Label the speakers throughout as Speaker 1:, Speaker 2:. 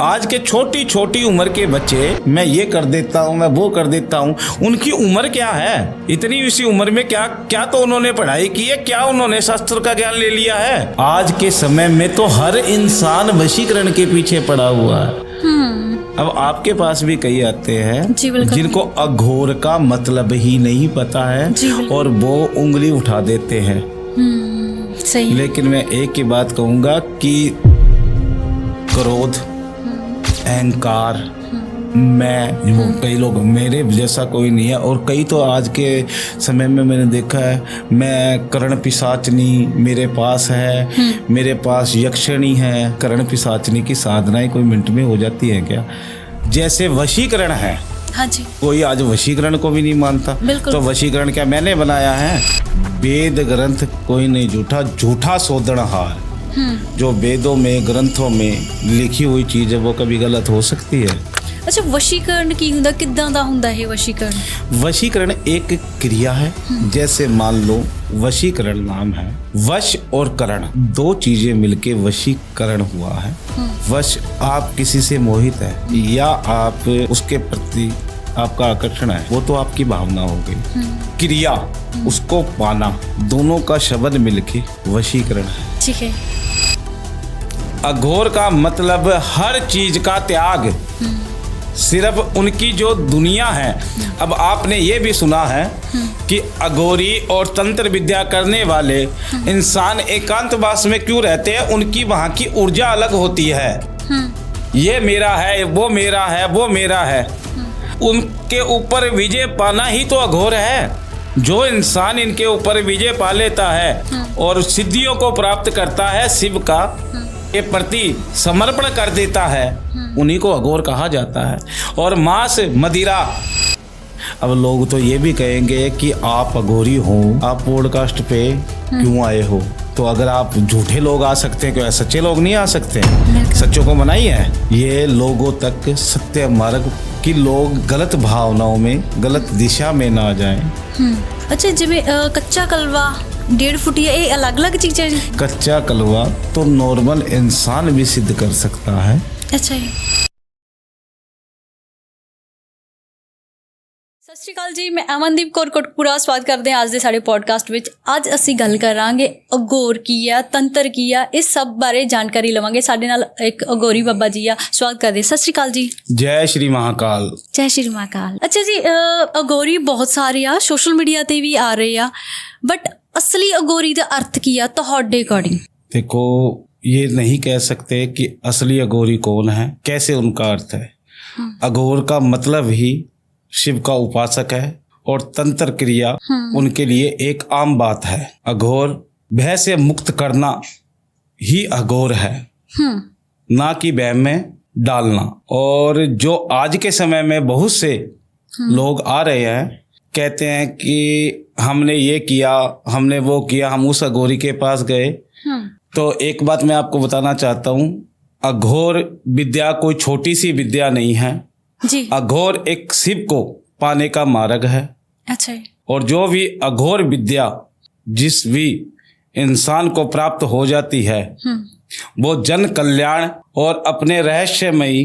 Speaker 1: आज के छोटी छोटी उम्र के बच्चे, मैं ये कर देता हूँ, मैं वो कर देता हूँ, उनकी उम्र क्या है? इतनी इसी उम्र में क्या क्या तो उन्होंने पढ़ाई की है, क्या उन्होंने शास्त्र का ज्ञान ले लिया है? आज के समय में तो हर इंसान वशीकरण के पीछे पड़ा हुआ है। अब आपके पास भी कई आते हैं जिनको अघोर का मतलब ही नहीं पता है और वो उंगली उठा देते हैं।
Speaker 2: सही।
Speaker 1: लेकिन मैं एक ही बात कहूंगा कि क्रोध, अहंकार, मैं, कई लोग, मेरे जैसा कोई नहीं है। और कई तो आज के समय में मैंने देखा है, मैं कर्ण पिशाचनी मेरे पास है, मेरे पास यक्षिणी है। कर्ण पिशाचनी की साधनाएं कोई मिनट में हो जाती है क्या? जैसे वशीकरण है,
Speaker 2: हाँ जी,
Speaker 1: कोई आज वशीकरण को भी नहीं मानता। तो वशीकरण क्या मैंने बनाया है? वेद ग्रंथ कोई नहीं झूठा, झूठा शोधनहार। जो वेदों में, ग्रंथों में लिखी हुई चीज है वो कभी गलत हो सकती है?
Speaker 2: अच्छा, वशीकरण की हुंदा किद्दां दा हुंदा है वशीकरण?
Speaker 1: वशीकरण एक क्रिया है। जैसे मान लो वशीकरण नाम है, वश और करण दो चीजें मिलके वशीकरण हुआ है। वश, आप किसी से मोहित है या आप उसके प्रति आपका आकर्षण है, वो तो आपकी भावना हो गई। क्रिया, उसको पाना, दोनों का शब्द मिलके वशीकरण है।
Speaker 2: ठीक है।
Speaker 1: अघोर का मतलब हर चीज का त्याग, सिर्फ उनकी जो दुनिया है। अब आपने ये भी सुना है कि अघोरी और तंत्र विद्या करने वाले इंसान एकांतवास में क्यों रहते हैं? उनकी वहाँ की ऊर्जा अलग होती है। ये मेरा है, वो मेरा है, वो मेरा है। उनके ऊपर विजय पाना ही तो अघोर है। जो इंसान इनके ऊपर विजय पा लेता है और सिद्धियों को प्राप्त करता है, शिव का के प्रति समर्पण कर देता है, उन्हीं को अघोर कहा जाता है। और मांस, मदिरा, अब लोग तो ये भी कहेंगे कि आप अघोरी हो, आप पॉडकास्ट पे क्यों आए हो? तो अगर आप झूठे लोग आ सकते हैं, क्या सच्चे लोग नहीं आ सकते? सच्चों को मनाही है। ये लोगों तक सत्य मार्ग कि लोग गलत भावनाओं में, गलत दिशा में ना जाएं।
Speaker 2: अच्छा, जिਵੇਂ कच्चा कलवा, 1.5 फुटिया, ये अलग अलग चीजें?
Speaker 1: कच्चा कलवा तो नॉर्मल इंसान भी सिद्ध कर सकता है।
Speaker 2: अच्छा जी। सत श्री अकाल जी, मैं अमनदीप कौर कोटकपुरा स्वागत करते हैं आज ਦੇ ਸਾਡੇ ਪੋਡਕਾਸਟ ਵਿੱਚ। ਅੱਜ ਅਸੀਂ ਗੱਲ ਕਰਾਂਗੇ ਅਘੋਰ ਕੀ ਆ, ਤੰਤਰ ਕੀ ਆ, ਇਸ ਸਭ ਬਾਰੇ ਜਾਣਕਾਰੀ ਲਵਾਂਗੇ। ਸਾਡੇ ਨਾਲ ਇੱਕ ਅਘੋਰੀ ਬਾਬਾ ਜੀ ਆ, ਸਵਾਗਤ ਕਰਦੇ। ਸਤਿ श्री अकाल ਜੀ।
Speaker 1: जय श्री महाकाल।
Speaker 2: जय श्री महाकाल। अच्छा जी, ਅਘੋਰੀ ਬਹੁਤ ਸਾਰੇ ਆ, ਸੋਸ਼ਲ ਮੀਡੀਆ ਤੇ ਵੀ ਆ ਰਹੇ ਆ, ਬਟ असली अघोरी ਦਾ अर्थ ਕੀ ਆ ਤੁਹਾਡੇ ਅਕॉर्डिंग?
Speaker 1: देखो, ये नहीं कह सकते कि असली अघोरी कौन है, कैसे उनका अर्थ है। अघोर का मतलब ही शिव का उपासक है और तंत्र क्रिया उनके लिए एक आम बात है। अघोर भय से मुक्त करना ही अघोर है, ना कि भय में डालना। और जो आज के समय में बहुत से लोग आ रहे हैं, कहते हैं कि हमने ये किया, हमने वो किया, हम उस अघोरी के पास गए। तो एक बात मैं आपको बताना चाहता हूँ, अघोर विद्या कोई छोटी सी विद्या नहीं है
Speaker 2: जी।
Speaker 1: अघोर एक शिव को पाने का मार्ग है।
Speaker 2: अच्छा।
Speaker 1: और जो भी अघोर विद्या जिस भी इंसान को प्राप्त हो जाती है, वो जन कल्याण और अपने रहस्यमयी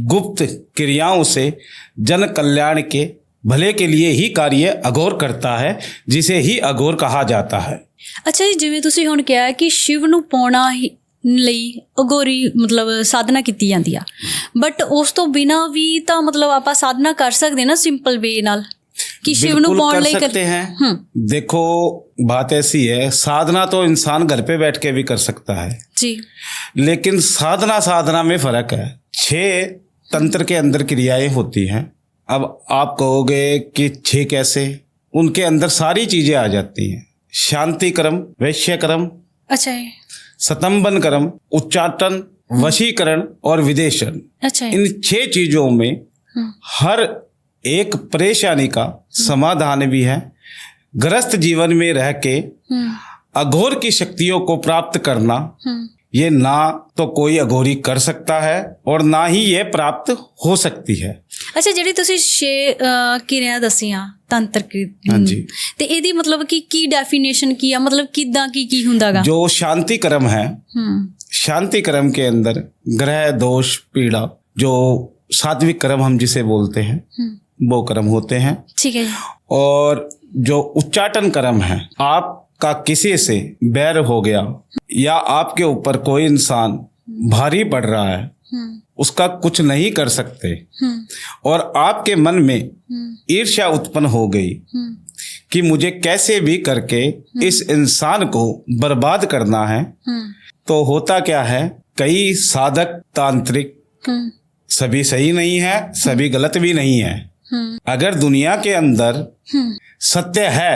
Speaker 1: गुप्त क्रियाओं से जन कल्याण के भले के लिए ही कार्य अघोर करता है, जिसे ही अघोर कहा जाता है।
Speaker 2: अच्छा जी, जिवें तुसीं हुण कहा कि शिव नूं पाउणा ही ਲਈ ਅਘੋਰੀ ਮਤਲਬ ਸਾਧਨਾ ਕੀਤੀ ਜਾਂਦੀ ਆ, ਬਟ ਉਸ ਤੋਂ ਬਿਨਾ ਵੀ ਤਾਂ ਮਤਲਬ ਆਪਾਂ ਸਾਧਨਾ ਕਰ ਸਕਦੇ ਨਾ ਸਿੰਪਲ ਵੇ ਨਾਲ कि शिव ਨੂੰ ਪਾਉਣ ਲਈ
Speaker 1: कर सकते हैं। देखो, बात ऐसी है, साधना तो इंसान घर पे बैठ के भी कर सकता है
Speaker 2: जी,
Speaker 1: लेकिन साधना में फर्क है। 6 तंत्र के अंदर क्रियाएं होती हैं। अब आप कहोगे कि 6 कैसे? उनके अंदर सारी चीजें आ जाती हैं। शांति क्रम, वैश्य क्रम,
Speaker 2: अच्छा है,
Speaker 1: स्तंभन क्रम, उच्चाटन, वशीकरण और विदेशन।
Speaker 2: अच्छा है।
Speaker 1: इन 6 चीजों में हर एक परेशानी का समाधान भी है। ग्रस्त जीवन में रह के अघोर की शक्तियों को प्राप्त करना, ये ना तो कोई अघोरी कर सकता है और ना ही ये प्राप्त हो सकती है।
Speaker 2: अच्छा, ਜਿਹੜੀ ਤੁਸੀਂ 6 ਕਿਰਿਆ ਦਸੀਆਂ ਤੰਤਰ ਕੀ,
Speaker 1: ਹਾਂਜੀ,
Speaker 2: ਤੇ ਇਹਦੀ ਮਤਲਬ ਕਿ ਕੀ ਡੈਫੀਨੇਸ਼ਨ ਕੀ ਆ, ਮਤਲਬ ਕਿਦਾਂ ਕੀ ਹੁੰਦਾਗਾ?
Speaker 1: जो शांति क्रम है, शांति कर्म के अंदर ग्रह दोष पीड़ा, जो सात्विक कर्म हम जिसे बोलते हैं, वो कर्म होते हैं।
Speaker 2: ठीक है।
Speaker 1: और जो उच्चाटन कर्म है, आपका किसी से बैर हो गया या आपके ऊपर कोई इंसान भारी पड़ रहा है, उसका कुछ नहीं कर सकते, और आपके मन में ईर्ष्या उत्पन्न हो गई कि मुझे कैसे भी करके इस इंसान को बर्बाद करना है, तो होता क्या है, कई साधक तांत्रिक सभी सही नहीं है, सभी गलत भी नहीं है। अगर दुनिया के अंदर सत्य है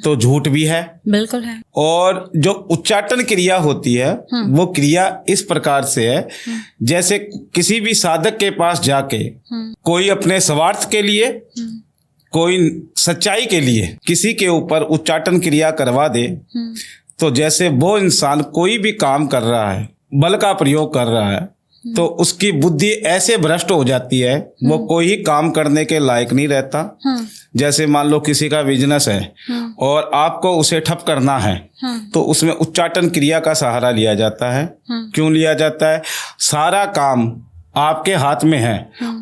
Speaker 1: तो झूठ भी है।
Speaker 2: बिल्कुल है।
Speaker 1: और जो उच्चाटन क्रिया होती है वो क्रिया इस प्रकार से है, जैसे किसी भी साधक के पास जाके कोई अपने स्वार्थ के लिए, कोई सच्चाई के लिए किसी के ऊपर उच्चाटन क्रिया करवा दे, तो जैसे वो इंसान कोई भी काम कर रहा है, बल का प्रयोग कर रहा है, तो उसकी बुद्धि ऐसे भ्रष्ट हो जाती है, वो कोई काम करने के लायक नहीं रहता। जैसे मान लो किसी का बिजनेस है और आपको उसे ठप करना है, तो उसमें उच्चाटन क्रिया का सहारा लिया जाता है। क्यों लिया जाता है? सारा काम आपके हाथ में है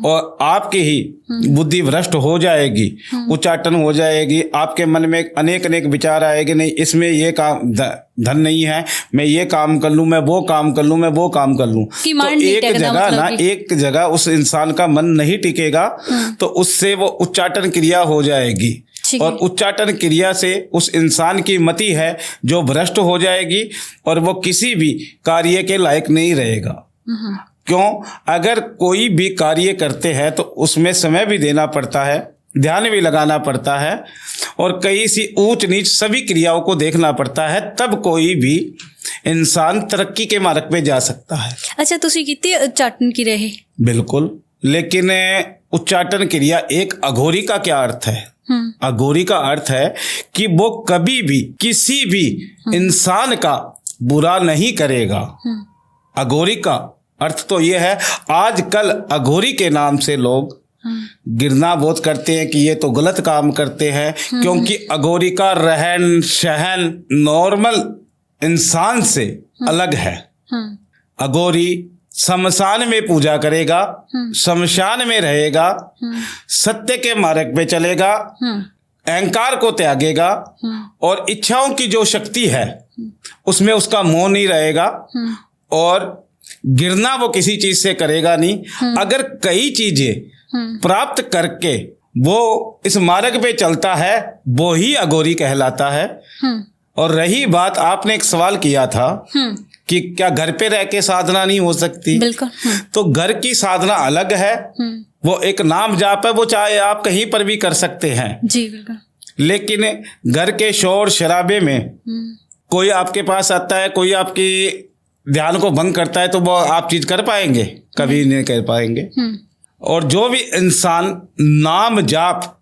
Speaker 1: और आपकी ही बुद्धि भ्रष्ट हो जाएगी, उच्चाटन हो जाएगी, आपके मन में अनेक अनेक विचार आएंगे, नहीं इसमें ये काम धन नहीं है, मैं ये काम कर लूं, मैं वो काम कर लूं, मैं वो काम कर लूं, तो एक जगह उस इंसान का मन नहीं टिकेगा, तो उससे वो उच्चाटन क्रिया हो जाएगी, और उच्चाटन क्रिया से उस इंसान की मति है जो भ्रष्ट हो जाएगी और वो किसी भी कार्य के लायक नहीं रहेगा। क्यों? अगर कोई भी कार्य करते हैं तो उसमें समय भी देना पड़ता है, ध्यान भी लगाना पड़ता है, और कई सी ऊंच नीच सभी क्रियाओं को देखना पड़ता है, तब कोई भी इंसान तरक्की के मार्ग पे जा सकता है।
Speaker 2: अच्छा, तुसी कीती उच्चाटन की रहे? बिल्कुल,
Speaker 1: लेकिन उच्चाटन क्रिया एक अघोरी का क्या अर्थ है? अघोरी का अर्थ है कि वो कभी भी किसी भी इंसान का बुरा नहीं करेगा। अघोरी का अर्थ तो ये है, आजकल अघोरी के नाम से लोग गिरना बहुत करते हैं कि ये तो गलत काम करते हैं, क्योंकि अघोरी का रहन सहन नॉर्मल इंसान से अलग है। अघोरी शमशान में पूजा करेगा, शमशान में रहेगा, सत्य के मार्ग पे चलेगा, अहंकार को त्यागेगा, और इच्छाओं की जो शक्ति है उसमें उसका मोह नहीं रहेगा, और गिरना वो किसी चीज से करेगा नहीं। अगर कई चीजें प्राप्त करके वो इस मार्ग पे चलता है, वो ही अघोरी कहलाता है। और रही बात, आपने एक सवाल किया था कि क्या घर पे रह के साधना नहीं हो सकती?
Speaker 2: बिल्कुल।
Speaker 1: तो घर की साधना अलग है, वो एक नाम जाप है, वो चाहे आप कहीं पर भी कर सकते हैं
Speaker 2: जी। बिल्कुल।
Speaker 1: लेकिन घर के शोर शराबे में कोई आपके पास आता है, कोई आपकी ध्यान को भंग करता है, तो वो आप चीज कर पाएंगे? कभी नहीं कर पाएंगे। और जो भी इंसान नाम जाप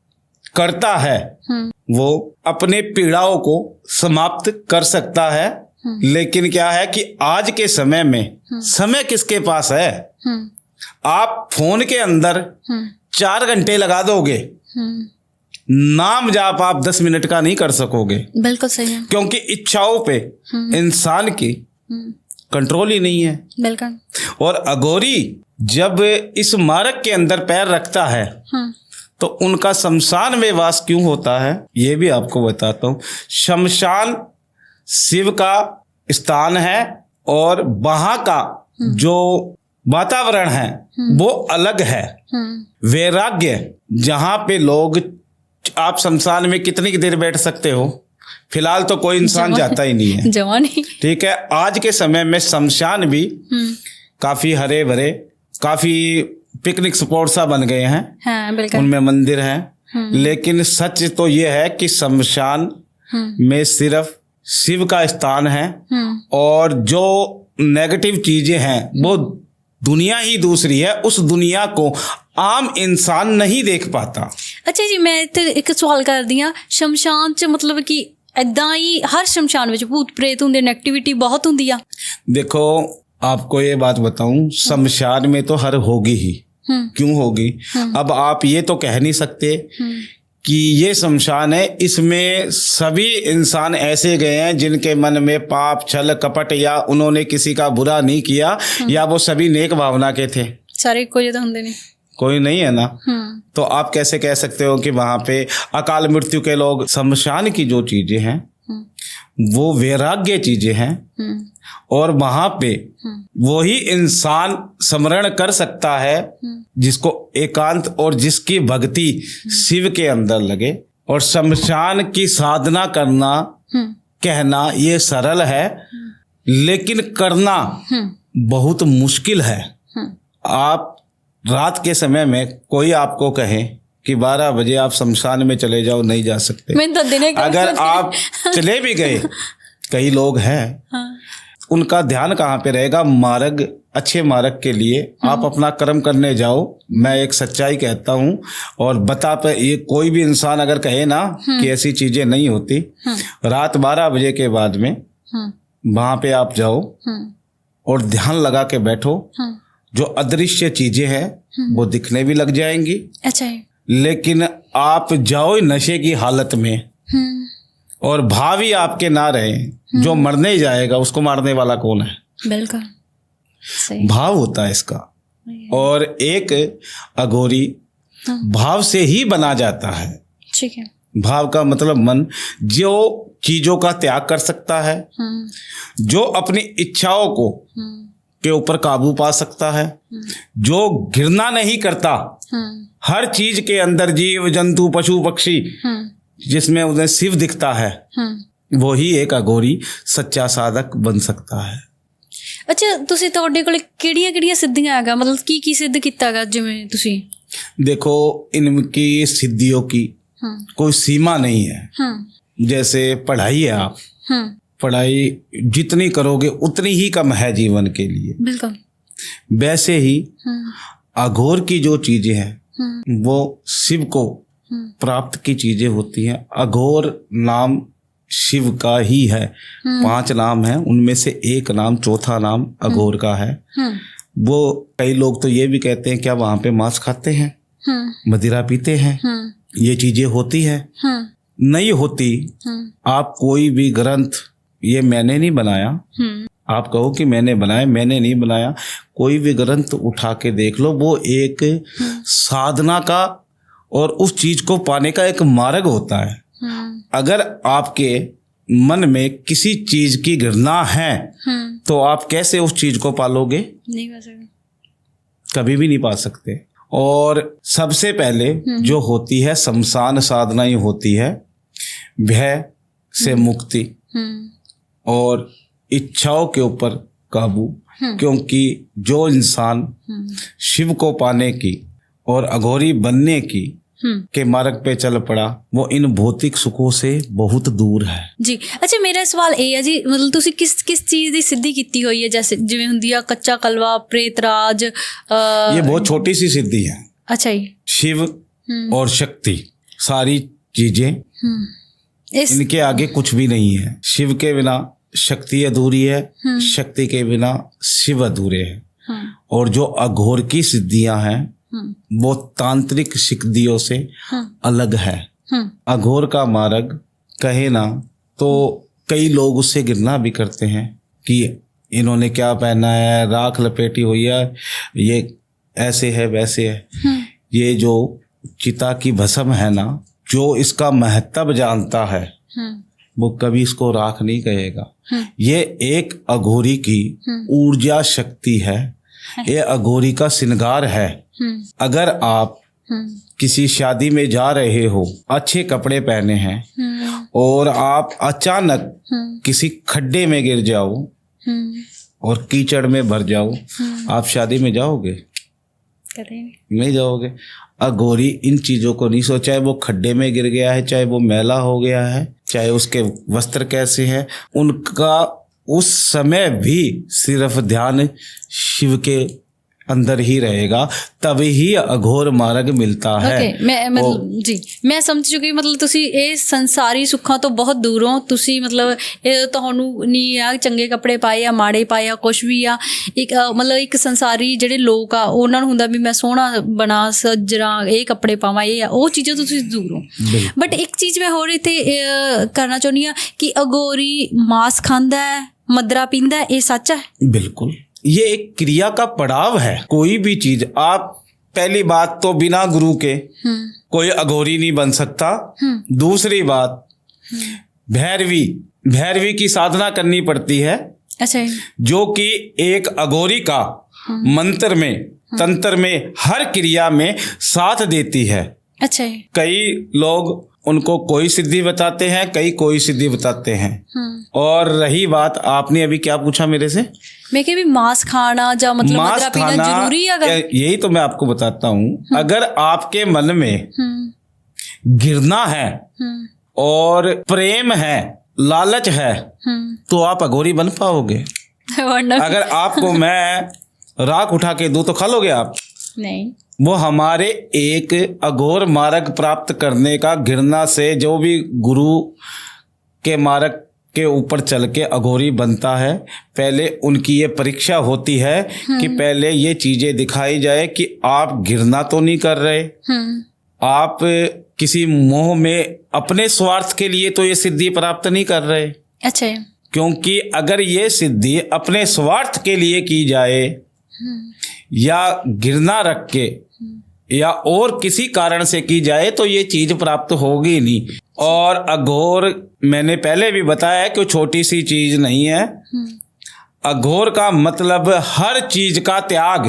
Speaker 1: करता है वो अपने पीड़ाओं को समाप्त कर सकता है। लेकिन क्या है कि आज के समय में समय किसके पास है? आप फोन के अंदर 4 घंटे लगा दोगे, नाम जाप आप 10 मिनट का नहीं कर सकोगे।
Speaker 2: बिल्कुल सही है।
Speaker 1: क्योंकि इच्छाओं पे इंसान की कंट्रोल ही नहीं है।
Speaker 2: बिल्कुल।
Speaker 1: और अघोरी जब इस मार्ग के अंदर पैर रखता है तो उनका शमशान में वास क्यों होता है, ये भी आपको बताता हूँ। शमशान शिव का स्थान है और वहां का जो वातावरण है वो अलग है। वैराग्य, जहाँ पे लोग, आप शमशान में कितनी देर बैठ सकते हो? फिलहाल तो कोई इंसान जाता ही नहीं है,
Speaker 2: जवान ही।
Speaker 1: ठीक है। आज के समय में शमशान भी काफी हरे भरे, काफी पिकनिक स्पॉट सा बन गए हैं।
Speaker 2: हाँ, बिल्कुल।
Speaker 1: उनमें मंदिर हैं। लेकिन सच तो ये है कि शमशान में सिर्फ शिव का स्थान है, और जो नेगेटिव चीजें हैं वो दुनिया ही दूसरी है, उस दुनिया को आम इंसान नहीं देख पाता।
Speaker 2: अच्छा जी, मैं इत्थे एक सवाल करदी हां, शमशान च मतलब कि इदां ही हर शमशान विच भूत प्रेत हुंदे, नेगेटिविटी बहुत हुंदी आ?
Speaker 1: देखो, आपको ये बात बताऊं, शमशान में तो हर होगी ही। क्यों होगी? अब आप ये तो कह नहीं सकते कि ये शमशान है, इसमें सभी इंसान ऐसे गए हैं जिनके मन में पाप, छल, कपट या उन्होंने किसी का बुरा नहीं किया, या वो सभी नेक भावना के थे।
Speaker 2: सारे कोई तो होंगे नहीं,
Speaker 1: कोई नहीं है ना। तो आप कैसे कह सकते हो कि वहां पे अकाल मृत्यु के लोग। शमशान की जो चीजें हैं वो वैराग्य चीजें हैं, और वहां पे वही इंसान स्मरण कर सकता है जिसको एकांत और जिसकी भक्ति शिव के अंदर लगे। और शमशान की साधना करना, कहना ये सरल है, लेकिन करना बहुत मुश्किल है। आप रात के समय में कोई आपको कहे कि 12 बजे आप शमशान में चले जाओ, नहीं जा सकते।
Speaker 2: मैं तो दिने का
Speaker 1: अगर आप चले भी गए, कई लोग हैं उनका ध्यान कहाँ पे रहेगा? मार्ग, अच्छे मार्ग के लिए आप अपना कर्म करने जाओ। मैं एक सच्चाई कहता हूँ, और बता पे ये कोई भी इंसान अगर कहे ना कि ऐसी चीजें नहीं होती, रात 12 बजे के बाद में वहां पे आप जाओ और ध्यान लगा के बैठो। जो अदृश्य चीजें हैं वो दिखने भी लग जाएंगी।
Speaker 2: अच्छा है।
Speaker 1: लेकिन आप जाओ नशे की हालत में, और भाव ही आपके ना रहे, जो मरने ही जाएगा उसको मारने वाला कौन है?
Speaker 2: बिल्कुल सही।
Speaker 1: भाव होता है इसका। और एक अघोरी भाव से ही बना जाता है।
Speaker 2: ठीक है।
Speaker 1: भाव का मतलब मन, जो चीजों का त्याग कर सकता है, जो अपनी इच्छाओं को के ऊपर काबू पा सकता है, जो घृणा नहीं करता हर चीज के अंदर, जीव जंतु पशु पक्षी, जिसमें उन्हें शिव दिखता है, वो ही एक अघोरी सच्चा साधक बन सकता है।
Speaker 2: अच्छा, ਤੁਸੀਂ ਤੁਹਾਡੇ ਕੋਲ ਕਿਹੜੀਆਂ ਸਿੱਧੀਆਂ ਹੈਗਾ, मतलब ਕੀ सिद्ध ਕੀਤਾ ਹੈਗਾ? ਜਿਵੇਂ ਤੁਸੀਂ
Speaker 1: देखो, इनकी सिद्धियों की कोई सीमा नहीं है। जैसे पढ़ाई है, आप पढ़ाई जितनी करोगे उतनी ही कम है जीवन के लिए।
Speaker 2: बिल्कुल।
Speaker 1: वैसे ही अघोर की जो चीजें हैं वो शिव को प्राप्त की चीजें होती हैं। अघोर नाम शिव का ही है। 5 नाम है, उनमें से एक नाम, चौथा नाम अघोर का है। वो कई लोग तो ये भी कहते हैं क्या वहां पे मांस खाते हैं, मदिरा पीते हैं, ये चीजें होती है? नहीं होती। आप कोई भी ग्रंथ, ये मैंने नहीं बनाया, आप कहो कि मैंने बनाया, मैंने नहीं बनाया। कोई भी ग्रंथ उठा के देख लो, वो एक साधना का और उस चीज को पाने का एक मार्ग होता है। अगर आपके मन में किसी चीज की घृणा है तो आप कैसे उस चीज को पालोगे?
Speaker 2: नहीं पा सकते,
Speaker 1: कभी भी नहीं पा सकते। और सबसे पहले जो होती है शमशान साधना ही होती है, भय से मुक्ति और इच्छाओं के ऊपर काबू। क्योंकि जो इंसान शिव को पाने की और अघोरी बनने की के मार्ग पे चल पड़ा, वो इन भौतिक सुखों से बहुत दूर है जी।
Speaker 2: अच्छा, मेरा सवाल ये है जी, मतलब तुसी किस चीज दी सिद्धि कीती हुई है? जैसे जिवें हुंदी आ कच्चा कलवा, प्रेतराज,
Speaker 1: ये बहुत छोटी सी सिद्धि है।
Speaker 2: अच्छा जी।
Speaker 1: शिव और शक्ति, सारी चीजें इनके आगे कुछ भी नहीं है। शिव के बिना शक्ति अधूरी है, शक्ति के बिना शिव अधूरे हैं। और जो अघोर की सिद्धियां हैं वो तांत्रिक सिद्धियों से अलग है। अघोर का मार्ग कहे ना तो कई लोग उससे घृणा भी करते हैं कि इन्होंने क्या पहना है, राख लपेटी हुई है, ये ऐसे है वैसे है। ये जो चिता की भस्म है ना, जो इसका महत्व जानता है वो कभी इसको राख नहीं कहेगा। ये एक अघोरी की ऊर्जा शक्ति है, ये अघोरी का श्रृंगार है। अगर आप किसी शादी में जा रहे हो, अच्छे कपड़े पहने हैं और आप अचानक किसी खड्डे में गिर जाओ और कीचड़ में भर जाओ, आप शादी में जाओगे? नहीं जाओगे। अघोरी इन चीजों को नहीं सोचा है, वो खड्डे में गिर गया है, चाहे वो मैला हो गया है, चाहे उसके वस्त्र कैसे हैं, उनका उस समय भी सिर्फ ध्यान शिव के अंदर ही रहेगा तभी ही अघोर मार्ग मिलता है।
Speaker 2: ओके, मैं मतलब जी मैं ਸਮਝ ਚੁੱਕੀ। ਮਤਲਬ ਤੁਸੀਂ ਇਹ ਸੰਸਾਰੀ ਸੁੱਖਾਂ ਤੋਂ ਬਹੁਤ ਦੂਰ ਹੋ। ਤੁਸੀਂ ਮਤਲਬ ਇਹ ਤੁਹਾਨੂੰ ਨਹੀਂ ਆ ਚੰਗੇ ਕੱਪੜੇ ਪਾਏ ਆ ਮਾੜੇ ਪਾਏ ਆ ਕੁਛ ਵੀ ਆ, ਇੱਕ ਮਤਲਬ ਇੱਕ ਸੰਸਾਰੀ ਜਿਹੜੇ ਲੋਕ ਆ ਉਹਨਾਂ ਨੂੰ ਹੁੰਦਾ ਵੀ ਮੈਂ ਸੋਹਣਾ ਬਣਾ ਸੱਜਣਾ ਇਹ ਕੱਪੜੇ ਪਾਵਾਂ ਇਹ ਆ, ਉਹ ਚੀਜ਼ਾਂ ਤੋਂ ਤੁਸੀਂ ਦੂਰ ਹੋ। ਬਟ ਇੱਕ ਚੀਜ਼ ਮੈਂ ਹੋਰ ਇੱਥੇ ਕਰਨਾ ਚਾਹੁੰਦੀ ਹਾਂ ਕਿ ਅਗੋਰੀ ਮਾंस ਖਾਂਦਾ ਹੈ, मदरा पींदा है, ये सच है?
Speaker 1: बिल्कुल, ये एक क्रिया का पड़ाव है। कोई भी चीज आप, पहली बात तो बिना गुरु के कोई अघोरी नहीं बन सकता। दूसरी बात, भैरवी की साधना करनी पड़ती है।
Speaker 2: अच्छा,
Speaker 1: जो कि एक अघोरी का मंत्र में तंत्र में हर क्रिया में साथ देती है।
Speaker 2: अच्छा,
Speaker 1: कई लोग उनको कोई सिद्धि बताते हैं, कई कोई सिद्धि बताते हैं। और रही बात, आपने अभी क्या पूछा मेरे से,
Speaker 2: मैं कि भी मांस खाना या मतलब मदरा पीना जरूरी है? अगर
Speaker 1: यही तो मैं आपको बताता हूँ। अगर आपके मन में घृणा है और प्रेम है, लालच है, तो आप अघोरी बन पाओगे। अगर आपको मैं राख उठा के दूं तो खा लोगे आप?
Speaker 2: नहीं।
Speaker 1: वो हमारे एक अघोर मार्ग प्राप्त करने का घृणा से जो भी गुरु के मार्ग के ऊपर चल के अघोरी बनता है, पहले उनकी ये परीक्षा होती है कि पहले ये चीजें दिखाई जाए कि आप घृणा तो नहीं कर रहे, आप किसी मोह में अपने स्वार्थ के लिए तो ये सिद्धि प्राप्त नहीं कर रहे।
Speaker 2: अच्छा,
Speaker 1: क्योंकि अगर ये सिद्धि अपने स्वार्थ के लिए की जाए या घृणा रख के या और किसी कारण से की जाए तो ये चीज प्राप्त होगी नहीं। और अघोर, मैंने पहले भी बताया कि छोटी सी चीज नहीं है। अघोर का मतलब हर चीज का त्याग।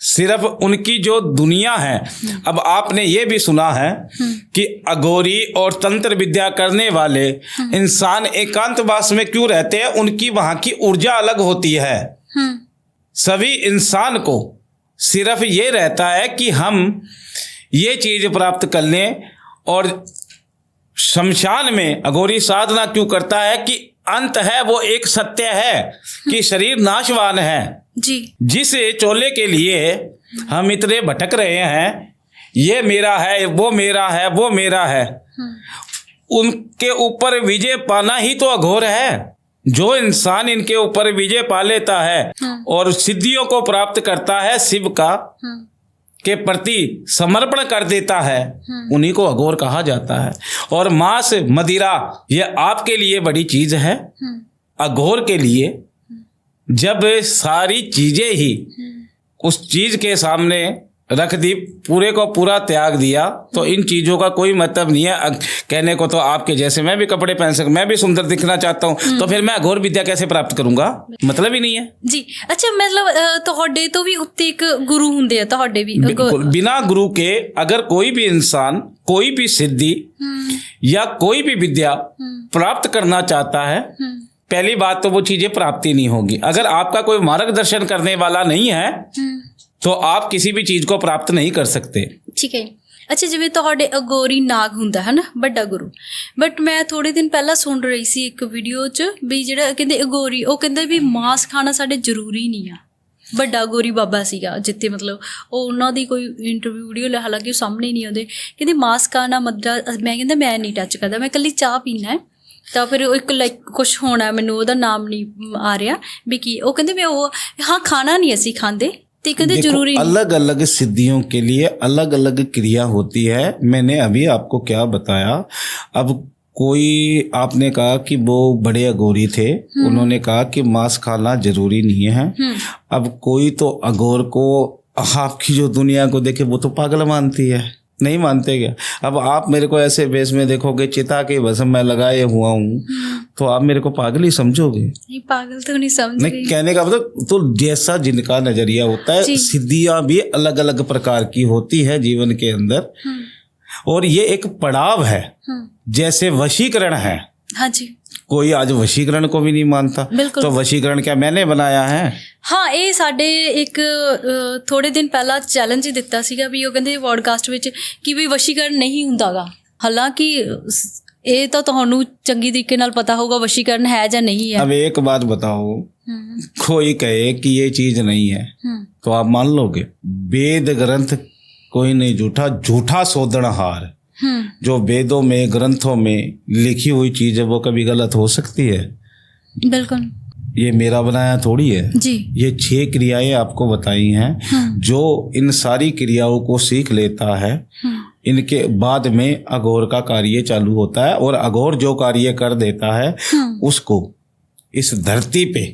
Speaker 1: सिर्फ उनकी जो दुनिया है, अब आपने ये भी सुना है कि अघोरी और तंत्र विद्या करने वाले इंसान एकांतवास में क्यों रहते हैं, उनकी वहां की ऊर्जा अलग होती है। सभी इंसान को सिर्फ ये रहता है कि हम ये चीज प्राप्त कर लें। और शमशान में अघोरी साधना क्यों करता है कि अंत है वो एक सत्य है कि शरीर नाशवान है
Speaker 2: जी।
Speaker 1: जिस चोले के लिए हम इतने भटक रहे हैं, ये मेरा है, वो मेरा है, वो मेरा है, उनके ऊपर विजय पाना ही तो अघोर है। जो इंसान इनके ऊपर विजय पा लेता है और सिद्धियों को प्राप्त करता है, शिव का के प्रति समर्पण कर देता है, उन्हीं को अघोर कहा जाता है। और मांस मदिरा ये आपके लिए बड़ी चीज है। अघोर के लिए जब सारी चीजें ही उस चीज के सामने रख दी, पूरे को पूरा त्याग दिया, तो इन चीजों का कोई मतलब नहीं है। कहने को तो आपके जैसे मैं भी कपड़े पहन सकूं, मैं भी सुंदर दिखना चाहता हूं, तो फिर मैं अघोर विद्या कैसे प्राप्त करूंगा? मतलब ही नहीं है
Speaker 2: जी। अच्छा, मतलब ਤੁਹਾਡੇ ਤੋਂ भी उत्ते एक गुरु ਹੁੰਦੇ ਆ, ਤੁਹਾਡੇ भी?
Speaker 1: बिल्कुल, बिना गुरु के अगर कोई भी इंसान कोई भी सिद्धि या कोई भी विद्या प्राप्त करना चाहता है, पहली बात तो वो चीजें प्राप्ति नहीं होगी। अगर आपका कोई मार्गदर्शन करने वाला नहीं है तो आप किसी भी चीज को प्राप्त नहीं कर सकते।
Speaker 2: ठीक है। ਅੱਛਾ, ਜਿਵੇਂ ਤੁਹਾਡੇ ਅਗੋਰੀ ਨਾਗ ਹੁੰਦਾ ਹੈ ਨਾ, ਵੱਡਾ ਗੁਰੂ, ਬਟ ਮੈਂ ਥੋੜੇ ਦਿਨ ਪਹਿਲਾਂ ਸੁਣ ਰਹੀ ਸੀ ਇੱਕ ਵੀਡੀਓ 'ਚ ਵੀ ਜਿਹੜਾ ਕਹਿੰਦੇ ਅਗੋਰੀ, ਉਹ ਕਹਿੰਦੇ ਵੀ ਮਾंस ਖਾਣਾ ਸਾਡੇ ਜ਼ਰੂਰੀ ਨਹੀਂ ਆ। ਵੱਡਾ ਗੋਰੀ ਬਾਬਾ ਸੀਗਾ ਜਿੱਥੇ ਮਤਲਬ ਉਹ ਉਹਨਾਂ ਦੀ ਕੋਈ ਇੰਟਰਵਿਊ ਵੀਡੀਓ, ਹਾਲਾਂਕਿ ਉਹ ਸਾਹਮਣੇ ਨਹੀਂ ਆਉਂਦੇ, ਕਹਿੰਦੇ ਮਾंस ਖਾਣਾ ਮਦਰਾ, ਮੈਂ ਕਹਿੰਦਾ ਮੈਂ ਨਹੀਂ ਟੱਚ ਕਰਦਾ, ਮੈਂ ਇਕੱਲੀ ਚਾਹ ਪੀਣਾ ਹੈ। ਤਾਂ ਫਿਰ ਉਹ ਇੱਕ ਲਾਈਕ ਕੁਛ ਹੋਣਾ, ਮੈਨੂੰ ਉਹਦਾ ਨਾਮ ਨਹੀਂ ਆ ਰਿਹਾ ਵੀ ਕੀ, ਉਹ ਕਹਿੰਦੇ ਮੈਂ ਉਹ ਹਾਂ ਖਾਣਾ नहीं ਅਸੀਂ ਖਾਂਦੇ। जरूरी
Speaker 1: अलग अलग सिद्धियों के लिए अलग अलग क्रिया होती है। मैंने अभी आपको क्या बताया। अब कोई, आपने कहा कि वो बड़े अघोरी थे, उन्होंने कहा कि मांस खाना जरूरी नहीं है। अब कोई तो अघोर को, आपकी जो दुनिया को देखे वो तो पागल मानती है, नहीं मानते क्या? अब आप मेरे को ऐसे वेश में देखोगे, चिता के भस्म में लगाए हुआ हूँ, तो आप मेरे को पागल ही समझोगे? नहीं,
Speaker 2: पागल तो नहीं समझ
Speaker 1: नहीं, कहने का मतलब तो जैसा जिनका नजरिया होता है, सिद्धियां भी अलग अलग प्रकार की होती है जीवन के अंदर। और ये एक पड़ाव है, जैसे वशीकरण है।
Speaker 2: हाँ जी।
Speaker 1: कोई आज वशीकरण को भी नहीं मानता, तो वशीकरण क्या मैंने बनाया है?
Speaker 2: ਹਾਂ, ਇਹ ਸਾਡੇ ਇੱਕ ਥੋੜੇ ਦਿਨ ਪਹਿਲਾਂ ਚੈਲੰਜ ਹੀ ਦਿੱਤਾ ਸੀਗਾ ਵੀ ਉਹ ਕਹਿੰਦੇ ਪੋਡਕਾਸਟ ਵਿੱਚ ਕਿ ਵੀ ਵਸ਼ੀਕਰਨ ਨਹੀਂ ਹੁੰਦਾਗਾ। ਹਾਲਾਂਕਿ ਇਹ ਤਾਂ ਤੁਹਾਨੂੰ ਚੰਗੀ ਤਰੀਕੇ ਨਾਲ ਪਤਾ ਹੋਊਗਾ ਵਸ਼ੀਕਰਨ ਹੈ ਜਾਂ ਨਹੀਂ ਹੈ।
Speaker 1: अब एक बात बताओ, कोई कहे कि ये चीज नहीं है तो आप मान लोगे? वेद ग्रंथ कोई नहीं झूठा, झूठा शोधनहार। जो वेदों में ग्रंथों में लिखी हुई चीज है वो कभी गलत हो सकती है?
Speaker 2: बिल्कुल।
Speaker 1: ये मेरा बनाया थोड़ी है
Speaker 2: जी।
Speaker 1: ये 6 क्रियाएं आपको बताई हैं। जो इन सारी क्रियाओं को सीख लेता है इनके बाद में अघोर का कार्य चालू होता है, और अघोर जो कार्य कर देता है उसको इस धरती पे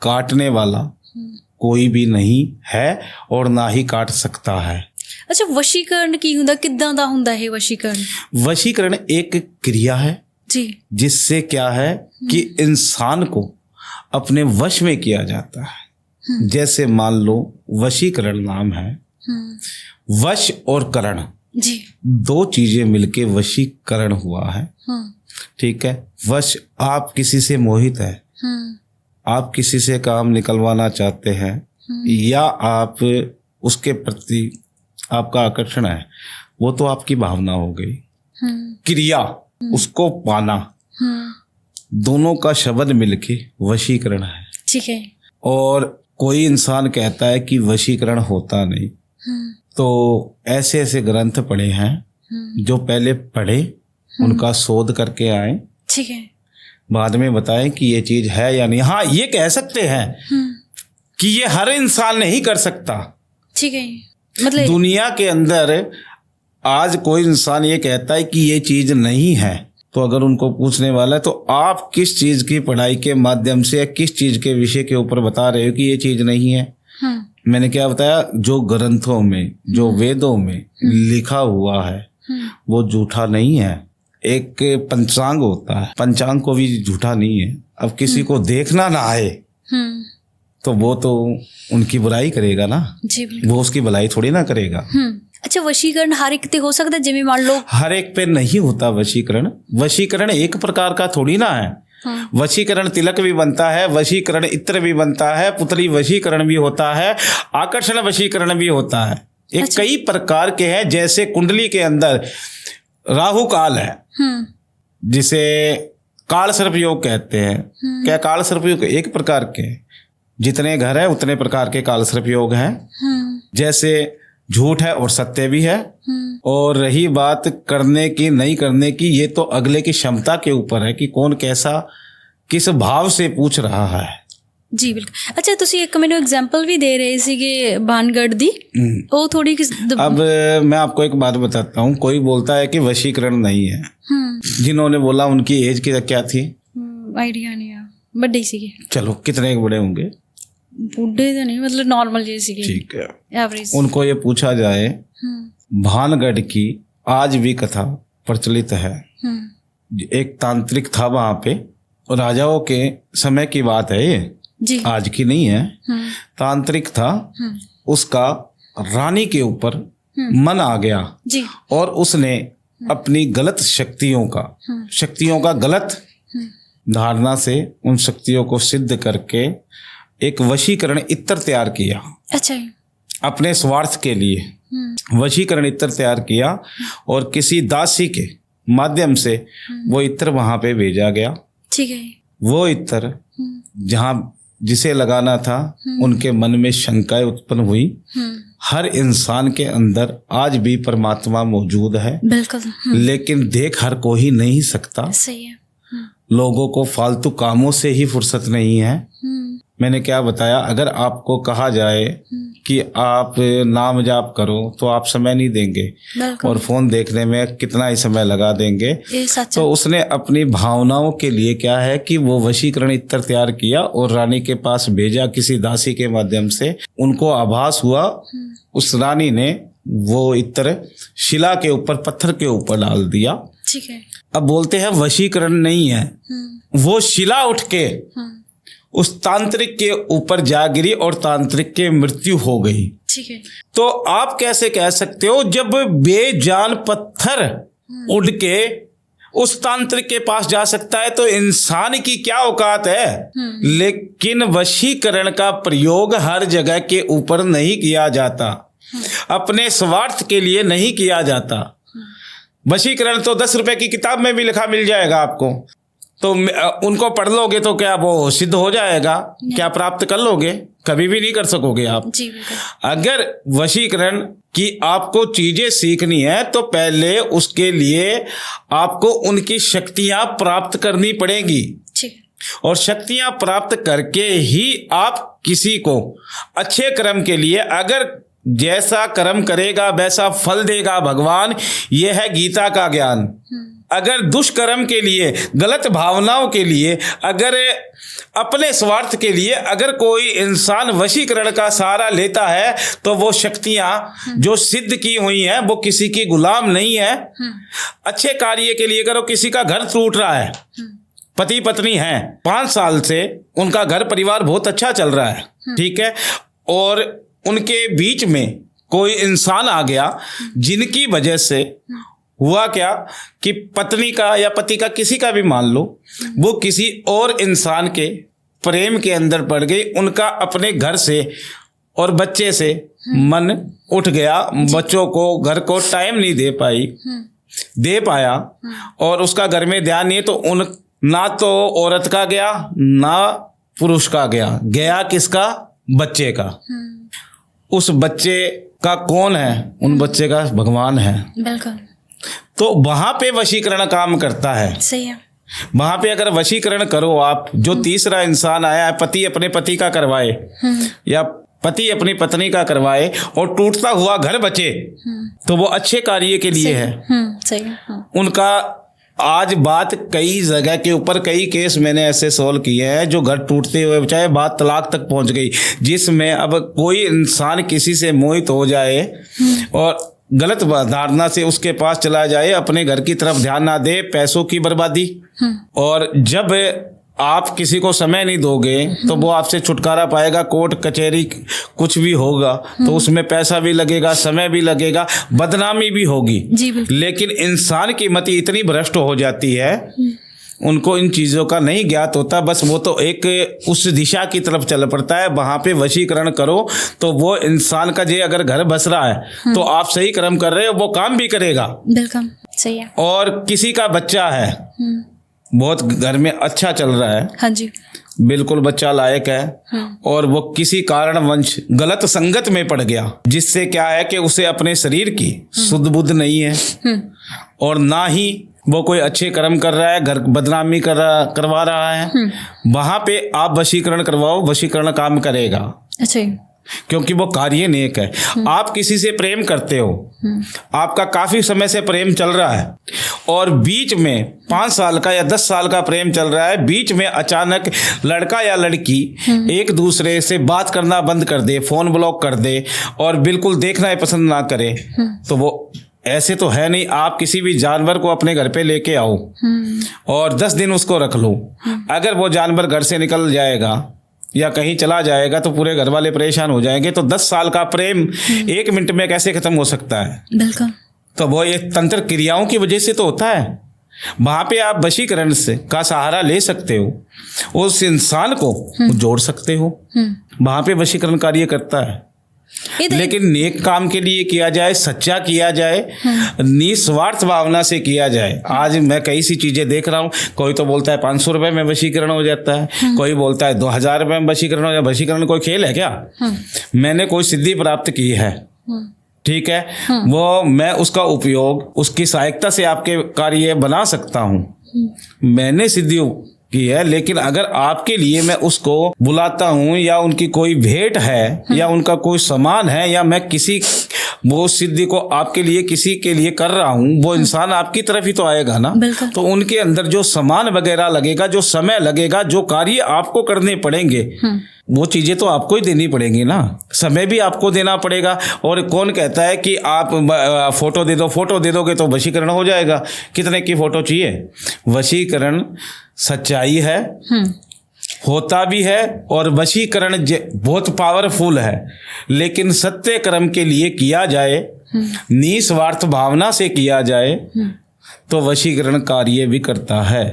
Speaker 1: काटने वाला कोई भी नहीं है और ना ही काट सकता है।
Speaker 2: अच्छा, वशीकरण की हुंदा, किद्दां दा हुंदा है वशीकरण?
Speaker 1: वशीकरण एक क्रिया है
Speaker 2: जी,
Speaker 1: जिससे क्या है कि इंसान को अपने वश में किया जाता है। जैसे मान लो वशीकरण नाम है, वश और करण
Speaker 2: जी,
Speaker 1: 2 चीजें मिलके वशीकरण हुआ है। ठीक है, वश आप किसी से मोहित है, आप किसी से काम निकलवाना चाहते हैं, या आप उसके प्रति आपका आकर्षण है, वो तो आपकी भावना हो गई। क्रिया उसको पाना, दोनों का शब्द मिलके वशीकरण है।
Speaker 2: ठीक है।
Speaker 1: और कोई इंसान कहता है कि वशीकरण होता नहीं, तो ऐसे ऐसे ग्रंथ पढ़े हैं जो पहले पढ़े, उनका शोध करके आए,
Speaker 2: ठीक है,
Speaker 1: बाद में बताएं कि ये चीज है या नहीं। हाँ, ये कह सकते हैं कि ये हर इंसान नहीं कर सकता।
Speaker 2: ठीक है, मतलब
Speaker 1: दुनिया के अंदर आज कोई इंसान ये कहता है कि ये चीज नहीं है, तो अगर उनको पूछने वाला है तो आप किस चीज की पढ़ाई के माध्यम से या किस चीज के विषय के ऊपर बता रहे हो कि ये चीज नहीं है? मैंने क्या बताया, जो ग्रंथों में, जो वेदों में लिखा हुआ है वो झूठा नहीं है। एक पंचांग होता है, पंचांग को भी झूठा नहीं है। अब किसी को देखना ना आए तो वो तो उनकी बुराई करेगा ना,
Speaker 2: जी,
Speaker 1: वो उसकी भलाई थोड़ी ना करेगा।
Speaker 2: अच्छा, वशीकरण हर एक ते हो सकता है? जिਵੇਂ मान लो
Speaker 1: हर एक पे नहीं होता वशीकरण। वशीकरण एक प्रकार का थोड़ी ना है। वशीकरण तिलक भी बनता है, वशीकरण इत्र भी बनता है, पुतली वशीकरण भी होता है, आकर्षण वशीकरण भी होता है। एक कई प्रकार के हैं। जैसे कुंडली के अंदर राहु काल है, जिसे काल सर्प योग कहते हैं। क्या काल सर्प योग एक प्रकार के? जितने घर है उतने प्रकार के काल सर्प योग हैं। जैसे झूठ है और सत्य भी है। और रही बात करने की नहीं करने की, ये तो अगले की क्षमता के ऊपर है कि कौन कैसा किस भाव से पूछ रहा है।
Speaker 2: जी बिल्कुल। अच्छा, ਤੁਸੀਂ ਇੱਕ ਮੈਨੂੰ एग्जांपल भी दे रहे ਸੀਗੇ भानगढ़ दी, वो थोड़ी
Speaker 1: अब मैं आपको एक बात बताता हूँ। कोई बोलता है कि वशीकरण नहीं है, जिन्होंने बोला उनकी एज की क्या थी?
Speaker 2: आइडिया नहीं है, बड़े सीगे।
Speaker 1: चलो, कितने बड़े होंगे?
Speaker 2: बूढ़े तो नहीं, मतलब नॉर्मल जैसे सीगे,
Speaker 1: ठीक है,
Speaker 2: एवरेज।
Speaker 1: उनको ये पूछा जाए, भानगढ़ की आज भी कथा प्रचलित है। एक तांत्रिक था वहां पे, राजाओं के समय की बात है ये,
Speaker 2: जी,
Speaker 1: आज की नहीं है। तांत्रिक था, उसका रानी के ऊपर मन आ गया
Speaker 2: जी, और
Speaker 1: उसने अपनी गलत शक्तियों का गलत धारणा से उन शक्तियों को सिद्ध करके एक वशीकरण इत्र तैयार किया।
Speaker 2: अच्छा,
Speaker 1: अपने स्वार्थ के लिए वशीकरण इत्र तैयार किया, और किसी दासी के माध्यम से वो इत्र वहां पे भेजा गया।
Speaker 2: ठीक है।
Speaker 1: वो इत्र जहां जिसे लगाना था, उनके मन में शंकाएं उत्पन्न हुई। हर इंसान के अंदर आज भी परमात्मा मौजूद है,
Speaker 2: बिल्कुल,
Speaker 1: लेकिन देख हर कोई नहीं सकता।
Speaker 2: सही है।
Speaker 1: लोगों को फालतू कामों से ही फुर्सत नहीं है। मैंने क्या बताया, अगर आपको कहा जाए कि आप नाम जाप करो तो आप समय नहीं देंगे, और फोन देखने में कितना ही समय लगा देंगे। तो उसने अपनी भावनाओं के लिए क्या है कि वो वशीकरण इत्र तैयार किया और रानी के पास भेजा किसी दासी के माध्यम से। उनको आभास हुआ, उस रानी ने वो इत्र शिला के ऊपर, पत्थर के ऊपर डाल दिया।
Speaker 2: ठीक है।
Speaker 1: अब बोलते हैं वशीकरण नहीं है, वो शिला उठ के उस तांत्रिक के ऊपर जा गिरी और तांत्रिक के मृत्यु हो गई।
Speaker 2: ठीक है।
Speaker 1: तो आप कैसे कह सकते हो, जब बेजान पत्थर उड़ के उस तांत्रिक के पास जा सकता है तो इंसान की क्या औकात है? लेकिन वशीकरण का प्रयोग हर जगह के ऊपर नहीं किया जाता, अपने स्वार्थ के लिए नहीं किया जाता। वशीकरण तो 10 रुपए की किताब में भी लिखा मिल जाएगा आपको तो उनको पढ़ लोगे तो क्या वो सिद्ध हो जाएगा? क्या प्राप्त कर लोगे? कभी भी नहीं कर सकोगे आप।
Speaker 2: जी बिल्कुल।
Speaker 1: अगर वशीकरण की आपको चीजें सीखनी है तो पहले उसके लिए आपको उनकी शक्तियां प्राप्त करनी पड़ेगी,
Speaker 2: जी।
Speaker 1: और शक्तियां प्राप्त करके ही आप किसी को अच्छे कर्म के लिए, अगर जैसा कर्म करेगा वैसा फल देगा भगवान, यह है गीता का ज्ञान। अगर दुष्कर्म के लिए, गलत भावनाओं के लिए, अगर अपने स्वार्थ के लिए अगर कोई इंसान वशीकरण का सहारा लेता है तो वो शक्तियां जो सिद्ध की हुई हैं वो किसी की गुलाम नहीं है। अच्छे कार्य के लिए करो। किसी का घर टूट रहा है, पति पत्नी हैं, 5 साल से उनका घर परिवार बहुत अच्छा चल रहा है, ठीक है, और उनके बीच में कोई इंसान आ गया जिनकी वजह से हुआ क्या कि पत्नी का या पति का, किसी का भी मान लो, वो किसी और इंसान के प्रेम के अंदर पड़ गई, उनका अपने घर से और बच्चे से मन उठ गया, बच्चों को, घर को टाइम नहीं दे पाया, और उसका घर में ध्यान नहीं, तो उन ना तो औरत का गया ना पुरुष का गया किसका? बच्चे का। उस बच्चे का कौन है? उन बच्चे का भगवान है।
Speaker 2: बिल्कुल।
Speaker 1: तो वहां पे वशीकरण काम करता है।
Speaker 2: सही है।
Speaker 1: वहां पे अगर वशीकरण करो आप, जो तीसरा इंसान आया है, पति अपने पति का करवाए या पति अपनी पत्नी का करवाए और टूटता हुआ घर बचे, तो वो अच्छे कार्य के लिए है।
Speaker 2: सही है।
Speaker 1: उनका आज बात कई जगह के ऊपर, कई केस मैंने ऐसे सॉल्व किए हैं जो घर टूटते हुए, चाहे बात तलाक तक पहुंच गई, जिसमें अब कोई इंसान किसी से मोहित हो जाए और गलत धारणा से उसके पास चला जाए, अपने घर की तरफ ध्यान ना दे, पैसों की बर्बादी, और जब आप किसी को समय नहीं दोगे तो वो आपसे छुटकारा पाएगा। कोर्ट कचहरी कुछ भी होगा तो उसमें पैसा भी लगेगा, समय भी लगेगा, बदनामी भी होगी। लेकिन इंसान की मति इतनी भ्रष्ट हो जाती है, उनको इन चीज़ों का नहीं ज्ञात होता, बस वो तो एक उस दिशा की तरफ चल पड़ता है। वहाँ पे वशीकरण करो तो वो इंसान का जे अगर घर बस रहा है तो आप सही कर्म कर रहे हो, वो काम भी करेगा।
Speaker 2: बिल्कुल सही है।
Speaker 1: और किसी का बच्चा है, बहुत घर में अच्छा चल रहा है,
Speaker 2: हाँ जी,
Speaker 1: बिल्कुल बच्चा लायक है, और वो किसी कारणवश गलत संगत में पड़ गया, जिससे क्या है कि उसे अपने शरीर की शुद्ध बुद्ध नहीं है, और ना ही वो कोई अच्छे कर्म कर रहा है, घर बदनामी करवा रहा है। वहां पे आप वशीकरण करवाओ, वशीकरण काम करेगा।
Speaker 2: अच्छा,
Speaker 1: क्योंकि वो कार्य नेक है। आप किसी से प्रेम करते हो, आपका काफी समय से प्रेम चल रहा है, और बीच में 5 साल का या 10 साल का प्रेम चल रहा है, बीच में अचानक लड़का या लड़की एक दूसरे से बात करना बंद कर दे, फोन ब्लॉक कर दे और बिल्कुल देखना ही पसंद ना करे, तो वो ऐसे तो है नहीं। आप किसी भी जानवर को अपने घर पे लेके आओ और 10 दिन उसको रख लो, अगर वो जानवर घर से निकल जाएगा या कहीं चला जाएगा तो पूरे घर वाले परेशान हो जाएंगे। तो 10 साल का प्रेम 1 मिनट में कैसे खत्म हो सकता है?
Speaker 2: बिल्कुल।
Speaker 1: तो वो ये तंत्र क्रियाओं की वजह से तो होता है। वहां पे आप वशीकरण से का सहारा ले सकते हो, उस इंसान को जोड़ सकते हो, वहां पे वशीकरण कार्य करता है। लेकिन नेक काम के लिए किया जाए, सच्चा किया जाए, निस्वार्थ भावना से किया जाए। आज मैं कई सी चीजें देख रहा हूँ, कोई तो बोलता है 500 रुपए में वशीकरण हो जाता है, कोई बोलता है 2000 रुपए में वशीकरण हो जाता है। वशीकरण कोई खेल है क्या? मैंने कोई सिद्धि प्राप्त की है, ठीक है, वो मैं उसका उपयोग उसकी सहायता से आपके कार्य बना सकता हूँ, मैंने सिद्धि की है। लेकिन अगर आपके लिए मैं उसको बुलाता हूँ या उनकी कोई भेंट है या उनका कोई सामान है, या मैं किसी वो सिद्धि को आपके लिए किसी के लिए कर रहा हूँ, वो इंसान आपकी तरफ ही तो आएगा ना। तो उनके अंदर जो सामान वगैरह लगेगा, जो समय लगेगा, जो कार्य आपको करने पड़ेंगे, वो चीजें तो आपको ही देनी पड़ेंगी ना। समय भी आपको देना पड़ेगा। और कौन कहता है कि आप फोटो दे दो, फोटो दे दोगे तो वशीकरण हो जाएगा? कितने की फोटो चाहिए? वशीकरण सच्चाई है, होता भी है, और वशीकरण बहुत पावरफुल है, लेकिन सत्य कर्म के लिए किया जाए, निस्वार्थ भावना से किया जाए, तो वशीकरण कार्य भी करता है।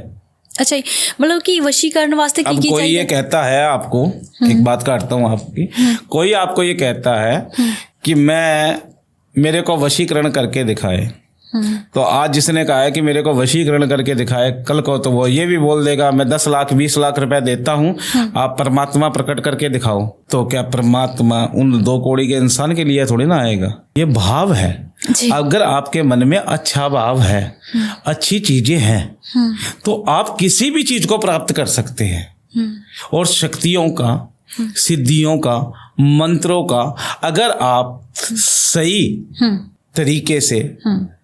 Speaker 2: अच्छा, मतलब कि वशीकरण वास्ते
Speaker 1: अब कोई ये कहता है आपको, एक बात काटता हूँ आपकी, कोई आपको ये कहता है कि मेरे को वशीकरण करके दिखाए, तो आज जिसने कहा है कि मेरे को वशीकरण करके दिखाए, कल को तो वो ये भी बोल देगा मैं 10 लाख 20 लाख रुपए देता हूँ, आप परमात्मा प्रकट करके दिखाओ। तो क्या परमात्मा उन 2 कौड़ी के इंसान के लिए थोड़ी ना आएगा? ये भाव है। अगर आपके मन में अच्छा भाव है, अच्छी चीजें हैं, तो आप किसी भी चीज को प्राप्त कर सकते हैं। और शक्तियों का, सिद्धियों का, मंत्रों का अगर आप सही तरीके से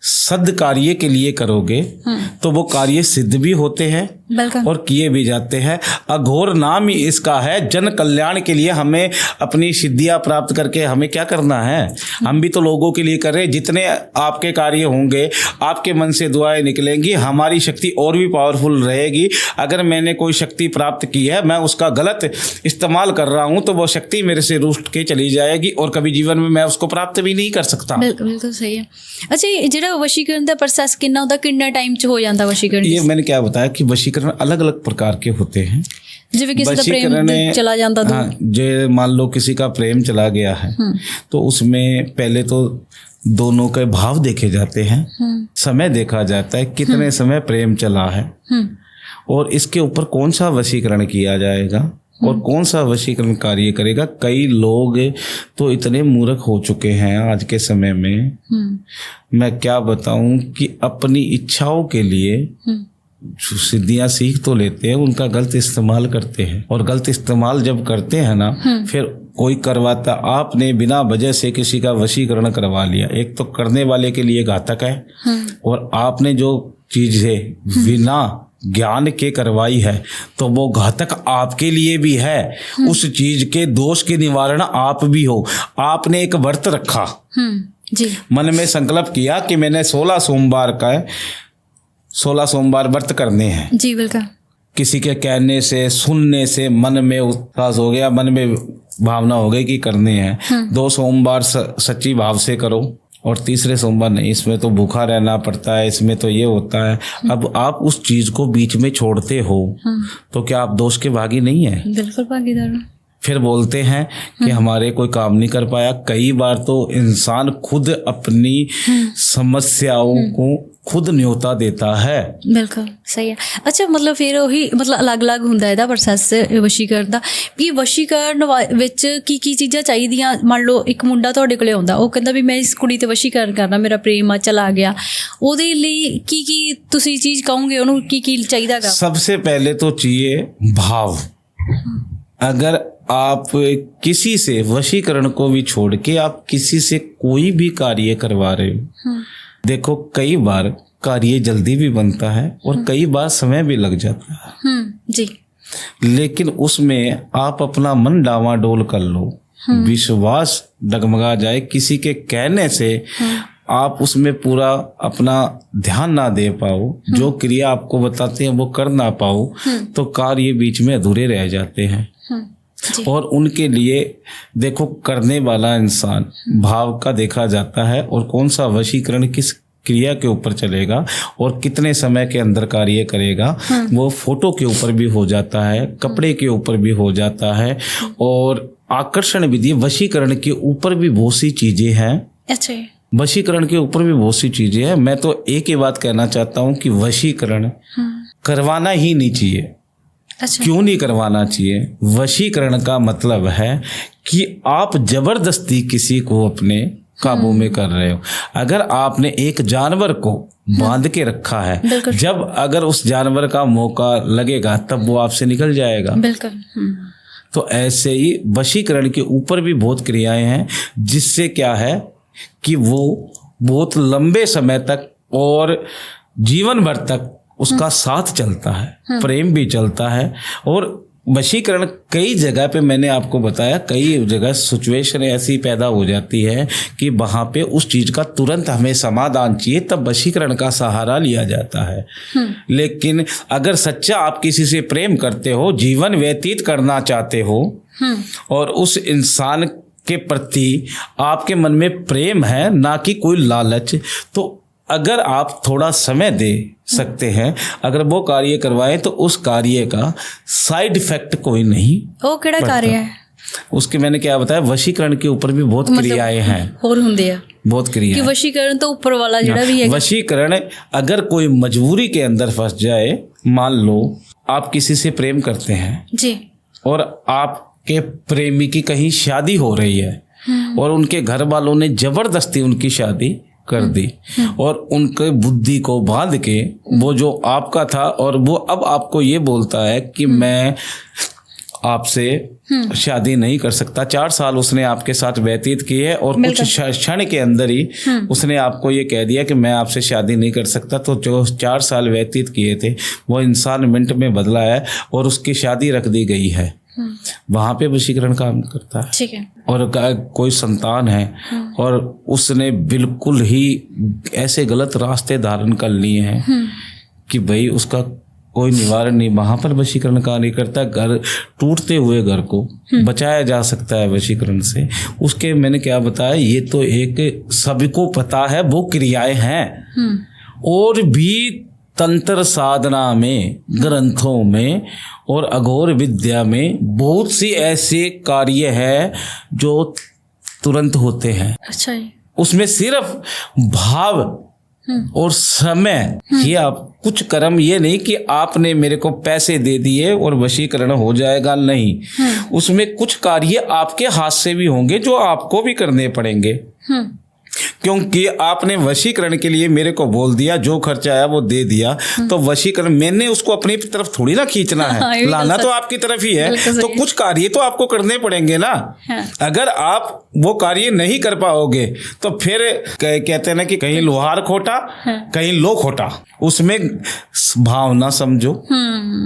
Speaker 1: सद कार्य के लिए करोगे तो वो कार्य सिद्ध भी होते हैं और किए भी जाते हैं। अघोर नाम ही इसका है। जन कल्याण के लिए हमें अपनी सिद्धियां प्राप्त करके हमें क्या करना है? हम भी तो लोगों के लिए कर रहे हैं। जितने आपके कार्य होंगे, आपके मन से दुआएं निकलेंगी, हमारी शक्ति और भी पावरफुल रहेगी। अगर मैंने कोई शक्ति प्राप्त की है, मैं उसका गलत इस्तेमाल कर रहा हूं, तो वो शक्ति मेरे से रूठ के चली जाएगी और कभी जीवन में मैं उसको प्राप्त भी नहीं कर सकता।
Speaker 2: बिल्कुल सही है। अच्छा, ਜਿਹੜਾ वशीकरण का प्रोसेस कितना होता, कितना टाइम च हो जाता वशीकरण?
Speaker 1: ये मैंने क्या बताया कि वशीकरण अलग अलग प्रकार के होते हैं।
Speaker 2: जिਵੇਂ किसी का प्रेम चला जाता तो,
Speaker 1: हाँ, जो मान लो किसी का प्रेम चला गया है तो उसमें पहले तो दोनों के भाव देखे जाते हैं, समय देखा जाता है कितने समय प्रेम चला है और इसके ऊपर कौन सा वशीकरण किया जाएगा और कौन सा वशीकरण कार्य करेगा। कई लोग तो इतने मूर्ख हो चुके हैं आज के समय में, मैं क्या बताऊं, कि अपनी इच्छाओं के लिए सिद्धियां सीख तो लेते हैं, उनका गलत इस्तेमाल करते हैं। और गलत इस्तेमाल जब करते हैं ना, फिर कोई करवाता, आपने बिना वजह से किसी का वशीकरण करवा लिया, एक तो करने वाले के लिए घातक है और आपने जो चीजें बिना ज्ञान के करवाई है तो वो घातक आपके लिए भी है। उस चीज के दोष के निवारण आप भी हो। आपने एक व्रत रखा,
Speaker 2: जी, मन
Speaker 1: में संकल्प किया कि मैंने 16 सोमवार का 16 सोमवार व्रत करने हैं।
Speaker 2: जी बिल्कुल।
Speaker 1: किसी के कहने से, सुनने से मन में उत्साह हो गया, मन में भावना हो गई कि करने हैं। 2 सोमवार सच्ची भाव से करो और तीसरे सोमवार नहीं, इसमें तो भूखा रहना पड़ता है, इसमें तो ये होता है। अब आप उस चीज को बीच में छोड़ते हो तो क्या आप दोष के भागी नहीं है?
Speaker 2: बिल्कुल भागीदार।
Speaker 1: फिर बोलते हैं कि हमारे कोई काम नहीं कर पाया। कई बार तो इंसान खुद अपनी समस्याओं को खुद न्योता देता है।
Speaker 2: बिल्कुल सही है। अच्छा, मतलब फिर वही मतलब अलग-अलग ਹੁੰਦਾ ਇਹਦਾ ਪ੍ਰੋਸੈਸ ਵਸ਼ੀਕਰਨ ਦਾ। ਵੀ ਵਸ਼ੀਕਰਨ ਵਿੱਚ ਕੀ ਚੀਜ਼ਾਂ ਚਾਹੀਦੀਆਂ? ਮੰਨ ਲਓ ਇੱਕ ਮੁੰਡਾ ਤੁਹਾਡੇ ਕੋਲੇ ਆਉਂਦਾ, ਉਹ ਕਹਿੰਦਾ ਵੀ ਮੈਂ ਇਸ ਕੁੜੀ ਤੇ ਵਸ਼ੀਕਰਨ ਕਰਨਾ, ਮੇਰਾ ਪ੍ਰੇਮ ਆ ਚਲਾ ਗਿਆ, ਉਹਦੇ ਲਈ ਕੀ ਤੁਸੀਂ ਚੀਜ਼ ਕਹੋਗੇ ਉਹਨੂੰ, ਕੀ ਚਾਹੀਦਾਗਾ?
Speaker 1: सबसे पहले तो चाहिए भाव। अगर आप किसी से वशीकरण को भी छोड़ के आप किसी से कोई भी कार्य करवा रहे हो, देखो कई बार कार्य जल्दी भी बनता है और कई बार समय भी लग जाता है
Speaker 2: जी,
Speaker 1: लेकिन उसमें आप अपना मन डावाडोल कर लो, विश्वास डगमगा जाए, किसी के कहने से आप उसमें पूरा अपना ध्यान ना दे पाओ, जो क्रिया आपको बताते हैं वो कर ना पाओ, तो कार्य बीच में अधूरे रह जाते हैं। और उनके लिए देखो, करने वाला इंसान भाव का देखा जाता है और कौन सा वशीकरण किस क्रिया के ऊपर चलेगा और कितने समय के अंदर कार्य करेगा, वो फोटो के ऊपर भी हो जाता है, कपड़े के ऊपर भी हो जाता है और आकर्षण विधि वशीकरण के ऊपर भी बहुत सी चीजें हैं।
Speaker 2: अच्छा,
Speaker 1: वशीकरण के ऊपर भी बहुत सी चीजें हैं। मैं तो एक ही बात कहना चाहता हूँ कि वशीकरण करवाना ही नहीं चाहिए।
Speaker 2: अच्छा।
Speaker 1: क्यों नहीं करवाना चाहिए? वशीकरण का मतलब है कि आप जबरदस्ती किसी को अपने काबू में कर रहे हो। अगर आपने एक जानवर को बांध के रखा है, जब अगर उस जानवर का मौका लगेगा तब वो आपसे निकल जाएगा।
Speaker 2: बिल्कुल।
Speaker 1: तो ऐसे ही वशीकरण के ऊपर भी बहुत क्रियाएं हैं, जिससे क्या है कि वो बहुत लंबे समय तक और जीवन भर तक उसका साथ चलता है, प्रेम भी चलता है। और वशीकरण कई जगह पे मैंने आपको बताया, कई जगह सिचुएशन ऐसी पैदा हो जाती है कि वहाँ पे उस चीज़ का तुरंत हमें समाधान चाहिए, तब वशीकरण का सहारा लिया जाता है। लेकिन अगर सच्चा आप किसी से प्रेम करते हो, जीवन व्यतीत करना चाहते हो और उस इंसान के प्रति आपके मन में प्रेम है, ना कि कोई लालच, तो अगर आप थोड़ा समय दे सकते हैं, अगर वो कार्य करवाएं तो उस कार्य का साइड इफेक्ट कोई नहीं।
Speaker 2: वो केड़ा कार्य है?
Speaker 1: उसके मैंने क्या बताया, वशीकरण के ऊपर भी बहुत क्रियाएं हैं,
Speaker 2: ਹੋਰ ਹੁੰਦੇ ਆ
Speaker 1: बहुत
Speaker 2: ਕਿ
Speaker 1: क्रियाएं।
Speaker 2: ਵਸ਼ੀਕਰਨ ਤੋਂ ਉੱਪਰ ਵਾਲਾ ਜਿਹੜਾ ਵੀ ਹੈ
Speaker 1: वशीकरण, अगर कोई मजबूरी के अंदर फंस जाए, मान लो आप किसी से प्रेम करते हैं
Speaker 2: जी
Speaker 1: और आपके प्रेमी की कहीं शादी हो रही है और उनके घर वालों ने जबरदस्ती उनकी शादी कर दी और उनके बुद्धि को बांध के वो जो आपका था और वो अब आपको ये बोलता है कि मैं आपसे शादी नहीं कर सकता। 4 साल उसने आपके साथ व्यतीत किए है और कुछ क्षण के अंदर ही उसने आपको ये कह दिया कि मैं आपसे शादी नहीं कर सकता। तो जो 4 साल व्यतीत किए थे वो इंसान मिनट में बदला है और उसकी शादी रख दी गई है। वहां पे वशीकरण काम करता है।
Speaker 2: ठीक है।
Speaker 1: और कोई संतान है और उसने बिल्कुल ही ऐसे गलत रास्ते धारण कर लिए हैं कि भाई उसका कोई निवारण नहीं, वहां पर वशीकरण कार्य करता। घर टूटते हुए घर को बचाया जा सकता है वशीकरण से। उसके मैंने क्या बताया, ये तो एक सभी को पता है वो क्रियाएं हैं। और भी तंत्र साधना में, ग्रंथों में और अघोर विद्या में बहुत सी ऐसे कार्य है जो तुरंत होते हैं।
Speaker 2: अच्छा जी।
Speaker 1: उसमें सिर्फ भाव और समय, ये आप कुछ कर्म, ये नहीं कि आपने मेरे को पैसे दे दिए और वशीकरण हो जाएगा, नहीं। उसमें कुछ कार्य आपके हाथ से भी होंगे जो आपको भी करने पड़ेंगे, क्योंकि आपने वशीकरण के लिए मेरे को बोल दिया, जो खर्चा आया वो दे दिया, तो वशीकरण मैंने उसको अपनी तरफ थोड़ी ना खींचना है, लाना तो आपकी तरफ ही है। तो कुछ कार्य तो आपको करने पड़ेंगे ना। अगर आप वो कार्य नहीं कर पाओगे तो फिर कहते हैं ना कि कहीं लोहार खोटा कहीं लो खोटा। उसमें भावना समझो।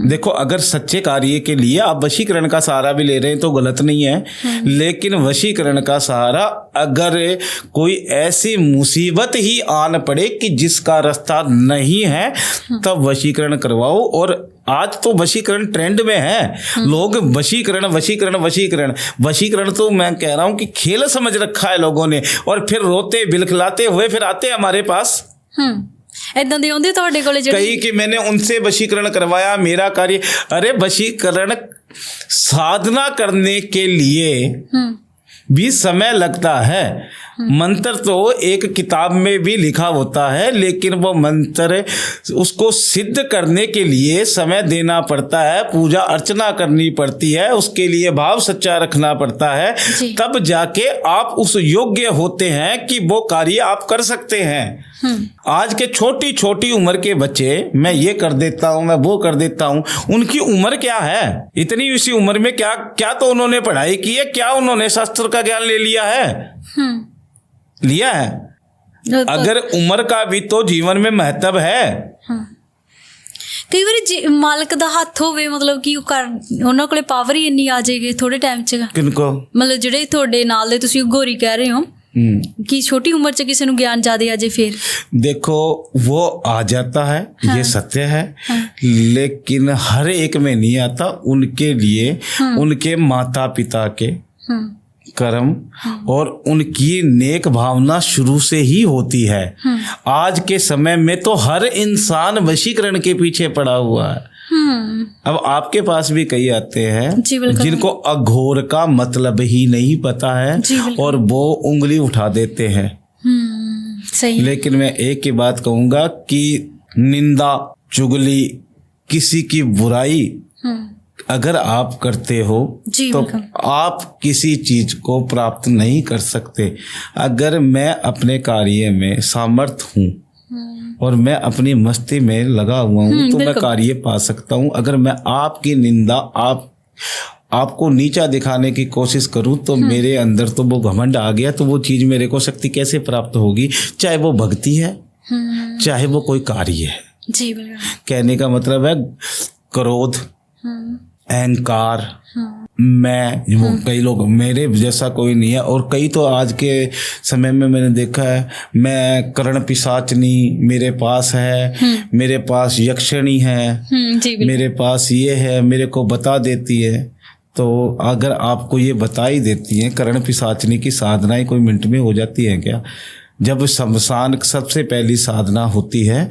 Speaker 1: देखो, अगर सच्चे कार्य के लिए आप वशीकरण का सहारा भी ले रहे हैं तो गलत नहीं है, लेकिन वशीकरण का सहारा अगर कोई ऐसी मुसीबत ही आन पड़े कि जिसका रास्ता नहीं है तब वशीकरण करवाओ। और आज तो वशीकरण ट्रेंड में है, लोग वशीकरण वशीकरण वशीकरण वशीकरण तो मैं कह रहा हूं कि खेल समझ रखा है लोगों ने, और फिर रोते बिलखलाते हुए फिर आते हमारे पास।
Speaker 2: इदां दे आउंदे तुहाडे कोले जेह्ड़े
Speaker 1: कई कि मैंने उनसे वशीकरण करवाया, मेरा कार्य। अरे वशीकरण साधना करने के लिए भी समय लगता है। मंत्र तो एक किताब में भी लिखा होता है, लेकिन वो मंत्र उसको सिद्ध करने के लिए समय देना पड़ता है, पूजा अर्चना करनी पड़ती है, उसके लिए भाव सच्चा रखना पड़ता है, तब जाके आप उस योग्य होते हैं कि वो कार्य आप कर सकते हैं। आज के छोटी छोटी उम्र के बच्चे, मैं ये कर देता हूँ, मैं वो कर देता हूँ, उनकी उम्र क्या है? इतनी इसी उम्र में क्या क्या तो उन्होंने पढ़ाई की है, क्या उन्होंने शास्त्र का ज्ञान ले लिया है? लिया है। अगर उम्र का भी तो जीवन में महत्व है।
Speaker 2: ਕਈ ਵਾਰੀ ਮਾਲਕ ਦਾ ਹੱਥ ਹੋਵੇ, ਮਤਲਬ ਕਿ ਉਹਨਾਂ ਕੋਲੇ ਪਾਵਰ ਹੀ ਇੰਨੀ ਆ ਜਾਏਗੀ ਥੋੜੇ ਟਾਈਮ 'ਚ।
Speaker 1: ਕਿनको?
Speaker 2: ਮਤਲਬ ਜਿਹੜੇ ਤੁਹਾਡੇ ਨਾਲ ਦੇ ਤੁਸੀਂ ਗੋਰੀ ਕਹਿ ਰਹੇ ਹੋ कि छोटी उम्र च किसी ਨੂੰ ज्ञान ज्यादा आ जाए फिर?
Speaker 1: देखो, वो आ जाता है, ये सत्य है, लेकिन हर एक में नहीं आता। उनके लिए उनके माता पिता के कर्म और उनकी नेक भावना शुरू से ही होती है। आज के समय में तो हर इंसान वशीकरण के पीछे पड़ा हुआ है। अब आपके पास भी कई आते हैं जिनको अघोर का मतलब ही नहीं पता है और वो उंगली उठा देते हैं।
Speaker 2: सही।
Speaker 1: लेकिन मैं एक ही बात कहूंगा कि निंदा, चुगली, किसी की बुराई अगर आप करते हो तो आप किसी चीज को प्राप्त नहीं कर सकते। अगर मैं अपने कार्य में सामर्थ हूँ और मैं अपनी मस्ती में लगा हुआ हूँ तो मैं कार्य पा सकता हूँ। अगर मैं आपकी निंदा, आपको नीचा दिखाने की कोशिश करूँ तो मेरे अंदर तो वो घमंड आ गया, तो वो चीज़ मेरे को शक्ति कैसे प्राप्त होगी? चाहे वो भक्ति है, चाहे वो कोई कार्य है।
Speaker 2: जी,
Speaker 1: कहने का मतलब है क्रोध, अहंकार, मैं, वो कई लोग, मेरे जैसा कोई नहीं है। और कई तो आज के समय में मैंने देखा है, मैं कर्ण पिशाचनी मेरे पास है, मेरे पास यक्षिणी है, मेरे पास ये है, मेरे को बता देती है। तो अगर आपको ये बता ही देती है, कर्ण पिशाचनी की साधनाएं कोई मिनट में हो जाती है क्या? जब शमशान सबसे पहली साधना होती है।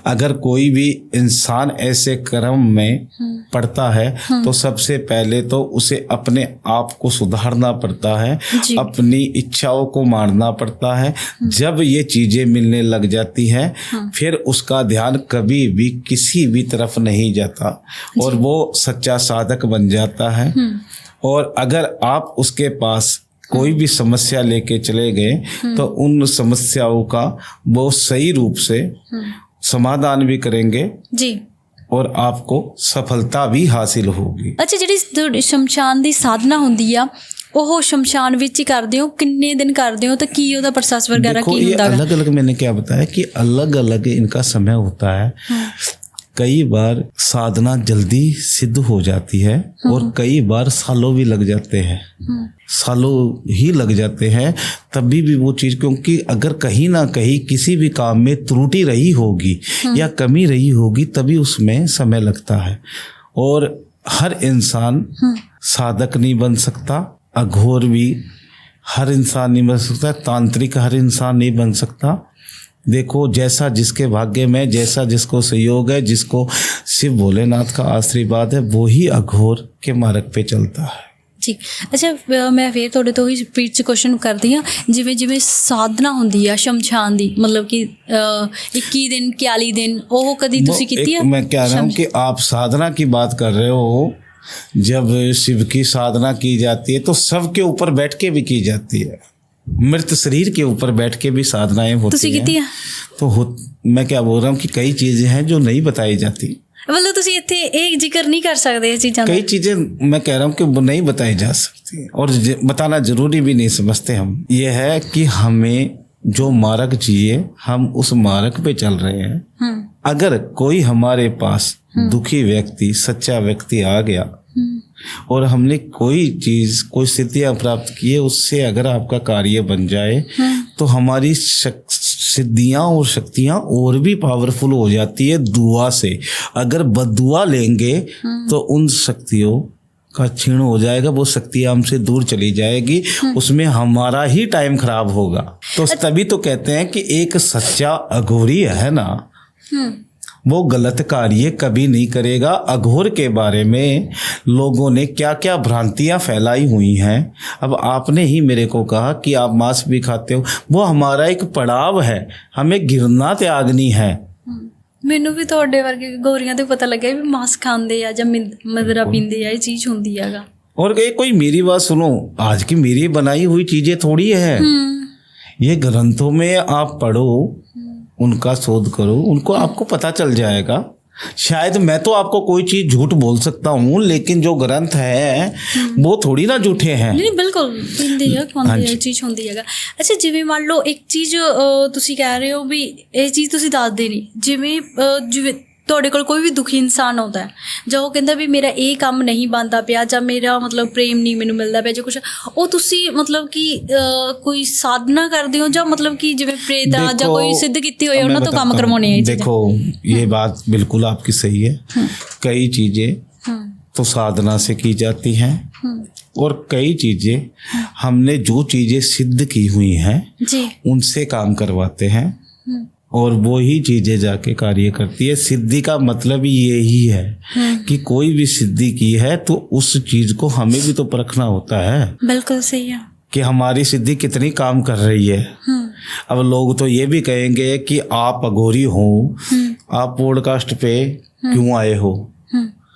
Speaker 1: अगर कोई भी इंसान ऐसे कर्म में पड़ता है तो सबसे पहले तो उसे अपने आप को सुधारना पड़ता है, अपनी इच्छाओं को मारना पड़ता है। जब ये चीजें मिलने लग जाती हैं फिर उसका ध्यान कभी भी किसी भी तरफ नहीं जाता और वो सच्चा साधक बन जाता है। और अगर आप उसके पास कोई भी समस्या लेके चले गए तो उन समस्याओं का वो सही रूप से समाधान भी करेंगे
Speaker 2: जी
Speaker 1: और आपको सफलता भी हासिल होगी।
Speaker 2: अच्छा, ਜਿਹੜੀ ਸ਼ਮਸ਼ਾਨ ਦੀ ਸਾਧਨਾ ਹੁੰਦੀ ਆ ਉਹ ਸ਼ਮਸ਼ਾਨ ਵਿੱਚ ਹੀ ਕਰਦੇ ਹੋ, ਕਿੰਨੇ ਦਿਨ ਕਰਦੇ हो तो ਕੀ ਉਹਦਾ ਪ੍ਰੋਸੈਸ वगैरह
Speaker 1: देखो,
Speaker 2: ਕੀ
Speaker 1: ये
Speaker 2: ਹੁੰਦਾ है?
Speaker 1: अलग अलग मैंने क्या बताया कि अलग अलग इनका समय होता है। कई बार साधना जल्दी सिद्ध हो जाती है और कई बार सालों भी लग जाते हैं, सालों ही लग जाते हैं तभी भी वो चीज़, क्योंकि अगर कहीं ना कहीं किसी भी काम में त्रुटि रही होगी या कमी रही होगी तभी उसमें समय लगता है। और हर इंसान साधक नहीं बन सकता, अघोर भी हर इंसान नहीं बन सकता, तांत्रिक हर इंसान नहीं बन सकता। देखो, जैसा जिसके भाग्य में, जैसा जिसको सहयोग है, जिसको शिव भोलेनाथ का आशीर्वाद है, वो ही अघोर के मार्ग पे चलता है।
Speaker 2: ਜੀ ਅੱਛਾ, ਮੈਂ ਫਿਰ ਤੁਹਾਡੇ ਤੋਂ ਹੀ ਰਿਪੀਟ 'ਚ ਕੁਐਸਚਨ ਕਰਦੀ ਹਾਂ, ਜਿਵੇਂ ਜਿਵੇਂ ਸਾਧਨਾ ਹੁੰਦੀ ਆ ਸ਼ਮਸ਼ਾਨ ਦੀ, ਮਤਲਬ ਕਿ 21 ਦਿਨ 41 ਦਿਨ, ਉਹ ਕਦੀ ਤੁਸੀਂ ਕੀਤੀ ਆ?
Speaker 1: मैं कह रहा हूँ कि आप साधना की बात कर रहे हो, जब शिव की साधना की जाती है तो सबके ऊपर बैठ के भी की जाती है, मृत शरीर के ऊपर बैठ के भी साधनाएं होती
Speaker 2: ਤੁਸੀਂ ਕੀਤੀ ਆ?
Speaker 1: तो मैं क्या बोल रहा हूँ कि कई चीजें हैं जो नहीं बताई जाती,
Speaker 2: मतलब ਤੁਸੀਂ ਇੱਥੇ ਇਹ ਜ਼ਿਕਰ नहीं कर सकते इस चीज़ों का?
Speaker 1: कई चीजें मैं कह रहा हूँ कि वो नहीं बताई जा सकती और बताना जरूरी भी नहीं समझते हम। ये है कि हमें जो मार्ग चाहिए हम उस मार्ग पे चल रहे हैं। अगर कोई हमारे पास दुखी व्यक्ति, सच्चा व्यक्ति आ गया और हमने कोई चीज, कोई सिद्धियां प्राप्त की है, उससे अगर आपका कार्य बन जाए तो हमारी सिद्धियां और शक्तियां और भी पावरफुल हो जाती है दुआ से। अगर बदुआ लेंगे तो उन शक्तियों का क्षीण हो जाएगा, वो शक्तियां हमसे दूर चली जाएगी, उसमें हमारा ही टाइम खराब होगा। तो तभी तो कहते हैं कि एक सच्चा अघोरी है ना, वो गलत कार्य कभी नहीं करेगा। अघोर के बारे में लोगों ने क्या क्या भ्रांतियां फैलाई हुई हैं। अब आपने ही मेरे को कहा कि आप मांस भी खाते हो, वो हमारा एक पड़ाव है, हमें गिरना त्यागनी है।
Speaker 2: ਮੈਨੂੰ ਵੀ ਤੁਹਾਡੇ ਵਰਗੇ ਗੋਰੀਆਂ ਤੇ ਪਤਾ ਲੱਗਿਆ ਵੀ ਮਾਸ ਖਾਂਦੇ ਆ ਜਾਂ ਮਦਰਾ ਪੀਂਦੇ ਆ, ਇਹ ਚੀਜ਼ ਹੁੰਦੀ ਹੈਗਾ।
Speaker 1: और ये कोई मेरी बात सुनो, आज की मेरी बनाई हुई चीजें थोड़ी है, ये ग्रंथों में आप पढ़ो, उनका शोध करो, उनको आपको पता चल जाएगा। शायद मैं तो आपको कोई चीज झूठ बोल सकता हूँ, लेकिन जो ग्रंथ है वो थोड़ी ना झूठे हैं।
Speaker 2: नहीं बिल्कुल ਪੀਂਦੇ ਆ, ਖਾਂਦੇ ਆ, ਚੀਜ਼ ਹੁੰਦੀ ਹੈਗਾ। ਅੱਛਾ, ਜਿਵੇਂ ਮੰਨ ਲਓ ਇੱਕ ਚੀਜ਼ ਤੁਸੀਂ ਕਹਿ ਰਹੇ ਹੋ ਵੀ ਇਹ ਚੀਜ਼ ਤੁਸੀਂ ਦੱਸਦੇ ਨਹੀਂ, ਜਿਵੇਂ ਤੁਹਾਡੇ ਕੋਲ ਕੋਈ ਵੀ ਦੁਖੀ ਇਨਸਾਨ ਆਉਂਦਾ ਹੈ ਜਾਂ ਉਹ ਕਹਿੰਦਾ ਵੀ ਮੇਰਾ ਇਹ ਕੰਮ ਨਹੀਂ ਬਣਦਾ ਪਿਆ ਜਾਂ ਮੇਰਾ ਮਤਲਬ ਪ੍ਰੇਮ ਨਹੀਂ ਮੈਨੂੰ ਮਿਲਦਾ ਪਿਆ ਜਾਂ ਕੁਛ, ਉਹ ਤੁਸੀਂ ਮਤਲਬ ਕਿ ਕੋਈ ਸਾਧਨਾ ਕਰਦੇ ਹੋ ਜਾਂ ਮਤਲਬ ਕਿ ਜਿਵੇਂ ਪ੍ਰੇਤ ਆ ਜਾਂ ਕੋਈ ਸਿੱਧ ਕੀਤੀ ਹੋਈ ਉਹਨਾਂ ਤੋਂ ਕੰਮ ਕਰਵਾਉਣੇ ਆ?
Speaker 1: देखो, ये बात बिल्कुल आपकी सही है। कई चीजें तो साधना से की जाती हैं और कई चीजें हमने जो चीजें सिद्ध की हुई हैं
Speaker 2: जी
Speaker 1: उनसे काम करवाते हैं और वो ही चीजें जाके कार्य करती है। सिद्धि का मतलब ही यही है कि कोई भी सिद्धि की है तो उस चीज को हमें भी तो परखना होता है।
Speaker 2: बिल्कुल सही है
Speaker 1: कि हमारी सिद्धि कितनी काम कर रही है। अब लोग तो ये भी कहेंगे कि आप अघोरी हो, आप पॉडकास्ट पे क्यों आए हो?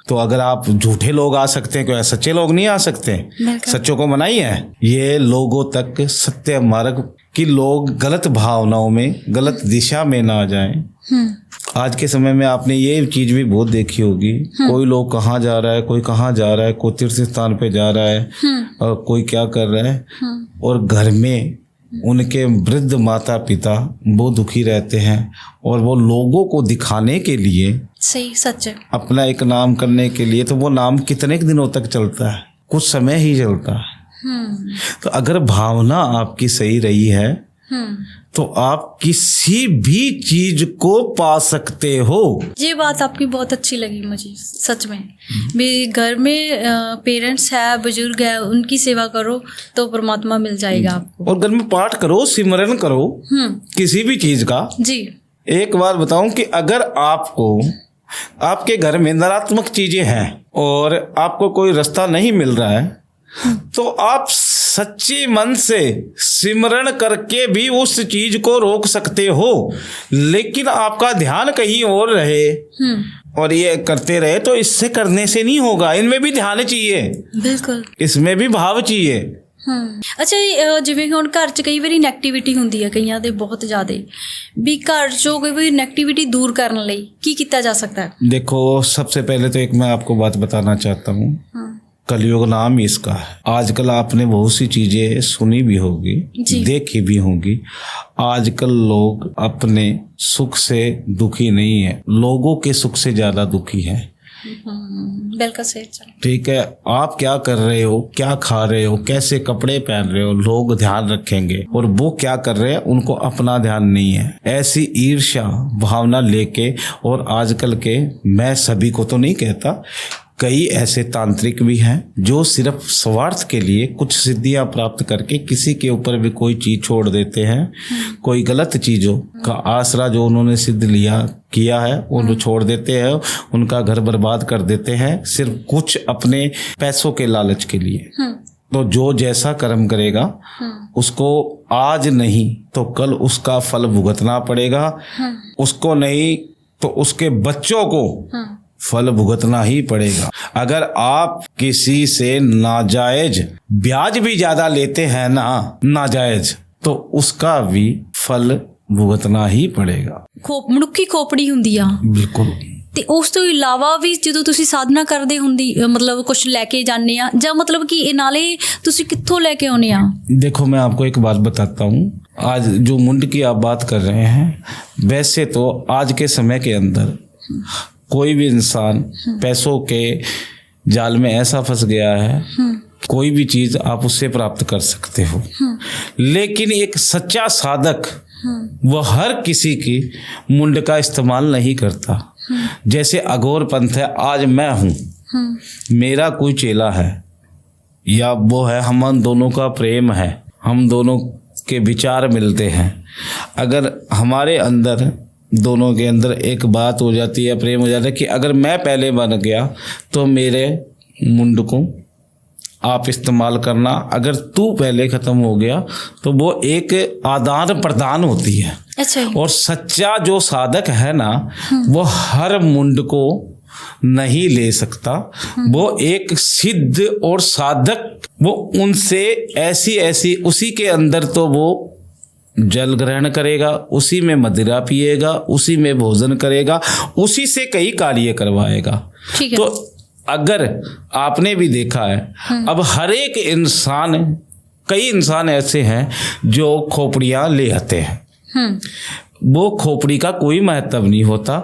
Speaker 1: तो अगर आप झूठे लोग आ सकते हैं, क्या सच्चे लोग नहीं आ सकते? सच्चों को मनाही है। ये लोगों तक सत्य मार्ग कि लोग गलत भावनाओं में, गलत दिशा में ना जाएं। आज के समय में आपने ये चीज भी बहुत देखी होगी, कोई लोग कहाँ जा रहा है, कोई कहाँ जा रहा है, कोई तीर्थ स्थान पे जा रहा है और कोई क्या कर रहा है, और घर में उनके वृद्ध माता पिता वो दुखी रहते हैं और वो लोगों को दिखाने के लिए,
Speaker 2: सही सच है,
Speaker 1: अपना एक नाम करने के लिए, तो वो नाम कितने दिनों तक चलता है? कुछ समय ही चलता है। तो अगर भावना आपकी सही रही है तो आप किसी भी चीज को पा सकते हो।
Speaker 2: ये बात आपकी बहुत अच्छी लगी मुझे सच में। भी घर में पेरेंट्स है, बुजुर्ग है, उनकी सेवा करो तो परमात्मा मिल जाएगा आपको।
Speaker 1: और घर में पाठ करो, सिमरन करो किसी भी चीज का।
Speaker 2: जी।
Speaker 1: एक बार बताऊं कि अगर आपको आपके घर में नकारात्मक चीजें हैं और आपको कोई रास्ता नहीं मिल रहा है, तो आप सच्चे मन से सिमरन करके भी उस चीज को रोक सकते हो। लेकिन आपका ध्यान कहीं और रहे और ये करते रहे तो इससे करने से नहीं होगा। इनमें भी ध्यान चाहिए,
Speaker 2: बिल्कुल,
Speaker 1: इसमें भी भाव चाहिए।
Speaker 2: अच्छा, ਜਿਵੇਂ ਹੁਣ ਘਰ 'ਚ ਕਈ ਵਾਰੀ ਨੈਗੇਟਿਵਿਟੀ ਹੁੰਦੀ ਹੈ ਕਈਆਂ ਦੇ ਬਹੁਤ ਜ਼ਿਆਦਾ, ਵੀ ਘਰ 'ਚੋਂ ਕੋਈ ਵੀ ਨੈਗੇਟਿਵਿਟੀ दूर ਕਰਨ ਲਈ ਕੀ ਕੀਤਾ ਜਾ सकता है?
Speaker 1: देखो, सबसे पहले तो एक मैं आपको बात बताना चाहता हूँ, कलयुग नाम ही इसका है। आजकल आपने बहुत सी चीजें सुनी भी होगी, देखी भी होंगी। आजकल लोग अपने सुख से दुखी नहीं है, लोगों के सुख से ज्यादा दुखी है।
Speaker 2: बिल्कुल सही।
Speaker 1: ठीक है, आप क्या कर रहे हो, क्या खा रहे हो, कैसे कपड़े पहन रहे हो, लोग ध्यान रखेंगे। और वो क्या कर रहे हैं, उनको अपना ध्यान नहीं है। ऐसी ईर्ष्या भावना लेके, और आजकल के, मैं सभी को तो नहीं कहता, कई ऐसे तांत्रिक भी हैं जो सिर्फ स्वार्थ के लिए कुछ सिद्धियां प्राप्त करके किसी के ऊपर भी कोई चीज छोड़ देते हैं। कोई गलत चीजों का आसरा जो उन्होंने सिद्ध किया है वो छोड़ देते हैं, उनका घर बर्बाद कर देते हैं, सिर्फ कुछ अपने पैसों के लालच के लिए। तो जो जैसा कर्म करेगा उसको आज नहीं तो कल उसका फल भुगतना पड़ेगा। उसको नहीं तो उसके बच्चों को फल भुगतना ही पड़ेगा। अगर आप किसी से नाजायज ब्याज भी ज्यादा लेते हैं ना, नाजायज, तो उसका भी फल भुगतना ही पड़ेगा।
Speaker 2: ਮਨੁੱਖੀ ਖੋਪੜੀ ਹੁੰਦੀ ਆ।
Speaker 1: ਬਿਲਕੁਲ।
Speaker 2: ਤੇ ਉਸ ਤੋਂ ਇਲਾਵਾ ਵੀ ਜਦੋਂ ਤੁਸੀਂ ਸਾਧਨਾ ਕਰਦੇ ਹੁੰਦੀ, मतलब कुछ लेके जाने ਆ ਜਾਂ मतलब कि नाले ਤੁਸੀਂ ਕਿੱਥੋਂ ਲੈ ਕੇ ਆਉਨੇ ਆ?
Speaker 1: देखो, मैं आपको एक बात बताता हूँ। आज जो मुंड की आप बात कर रहे हैं, वैसे तो आज के समय के अंदर कोई भी इंसान पैसों के जाल में ऐसा फंस गया है, कोई भी चीज आप उससे प्राप्त कर सकते हो। लेकिन एक सच्चा साधक वो हर किसी की मुंड का इस्तेमाल नहीं करता। जैसे अघोर पंथ है, आज मैं हूँ, मेरा कोई चेला है या वो है, हम दोनों का प्रेम है, हम दोनों के विचार मिलते हैं। अगर हमारे अंदर, दोनों के अंदर एक बात हो जाती है, प्रेम हो जाता है कि अगर मैं पहले बन गया तो मेरे मुंड को आप इस्तेमाल करना, अगर तू पहले ख़त्म हो गया तो वो एक आदान प्रदान होती है।
Speaker 2: अच्छा।
Speaker 1: और सच्चा जो साधक है ना, वो हर मुंड को नहीं ले सकता। वो एक सिद्ध और साधक, वो उनसे ऐसी उसी के अंदर तो वो जल ग्रहण करेगा, उसी में मदिरा पिएगा, उसी में भोजन करेगा, उसी से कई कार्य करवाएगा। तो अगर आपने भी देखा है, अब हर एक इंसान, कई इंसान ऐसे हैं जो खोपड़ियाँ ले आते हैं। वो खोपड़ी का कोई महत्व नहीं होता।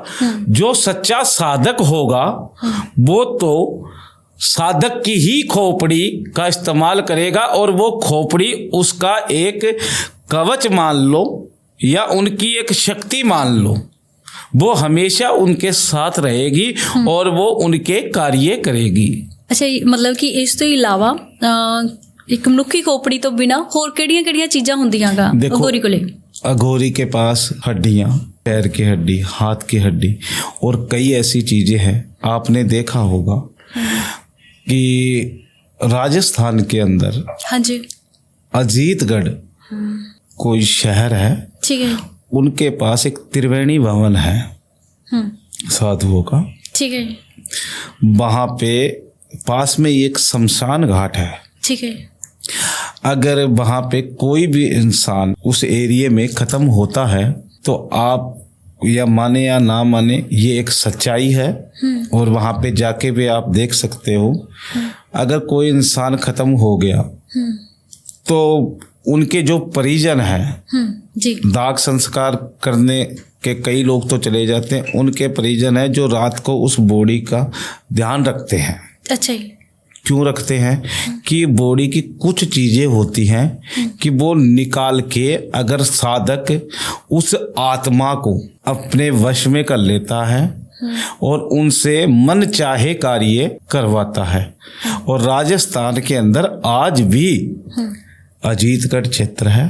Speaker 1: जो सच्चा साधक होगा वो तो साधक की ही खोपड़ी का इस्तेमाल करेगा, और वो खोपड़ी उसका एक कवच मान लो या उनकी एक शक्ति मान लो, वो हमेशा उनके साथ रहेगी और वो उनके कार्य करेगी।
Speaker 2: अच्छा, मतलब कि इस तो इलावा एक मनुखी खोपड़ी तो बिना होर किहड़ियां चीज़ां हुंदियां गा अघोरी कोले?
Speaker 1: अघोरी के पास हड्डियां, पैर की हड्डी, हाथ की हड्डी और कई ऐसी चीजें हैं। आपने देखा होगा कि राजस्थान के अंदर, हाँ जी, अजीतगढ़ कोई शहर है,
Speaker 2: ठीक है,
Speaker 1: उनके पास एक त्रिवेणी भवन है साधुओं का,
Speaker 2: ठीक है।
Speaker 1: वहाँ पे पास में एक शमशान घाट है,
Speaker 2: ठीक है।
Speaker 1: अगर वहाँ पे कोई भी इंसान उस एरिया में ख़त्म होता है तो आप या माने या ना माने, ये एक सच्चाई है। और वहाँ पे जाके भी आप देख सकते हो, अगर कोई इंसान ख़त्म हो गया तो उनके जो परिजन हैं, जी, दाग संस्कार करने के कई लोग तो चले जाते हैं, उनके परिजन हैं जो रात को उस बॉडी का ध्यान रखते हैं।
Speaker 2: अच्छा जी।
Speaker 1: क्यों रखते हैं कि बॉडी की कुछ चीजें होती हैं कि वो निकाल के अगर साधक उस आत्मा को अपने वश में कर लेता है और उनसे मन चाहे कार्य करवाता है। और राजस्थान के अंदर आज भी अजीतगढ़ क्षेत्र है,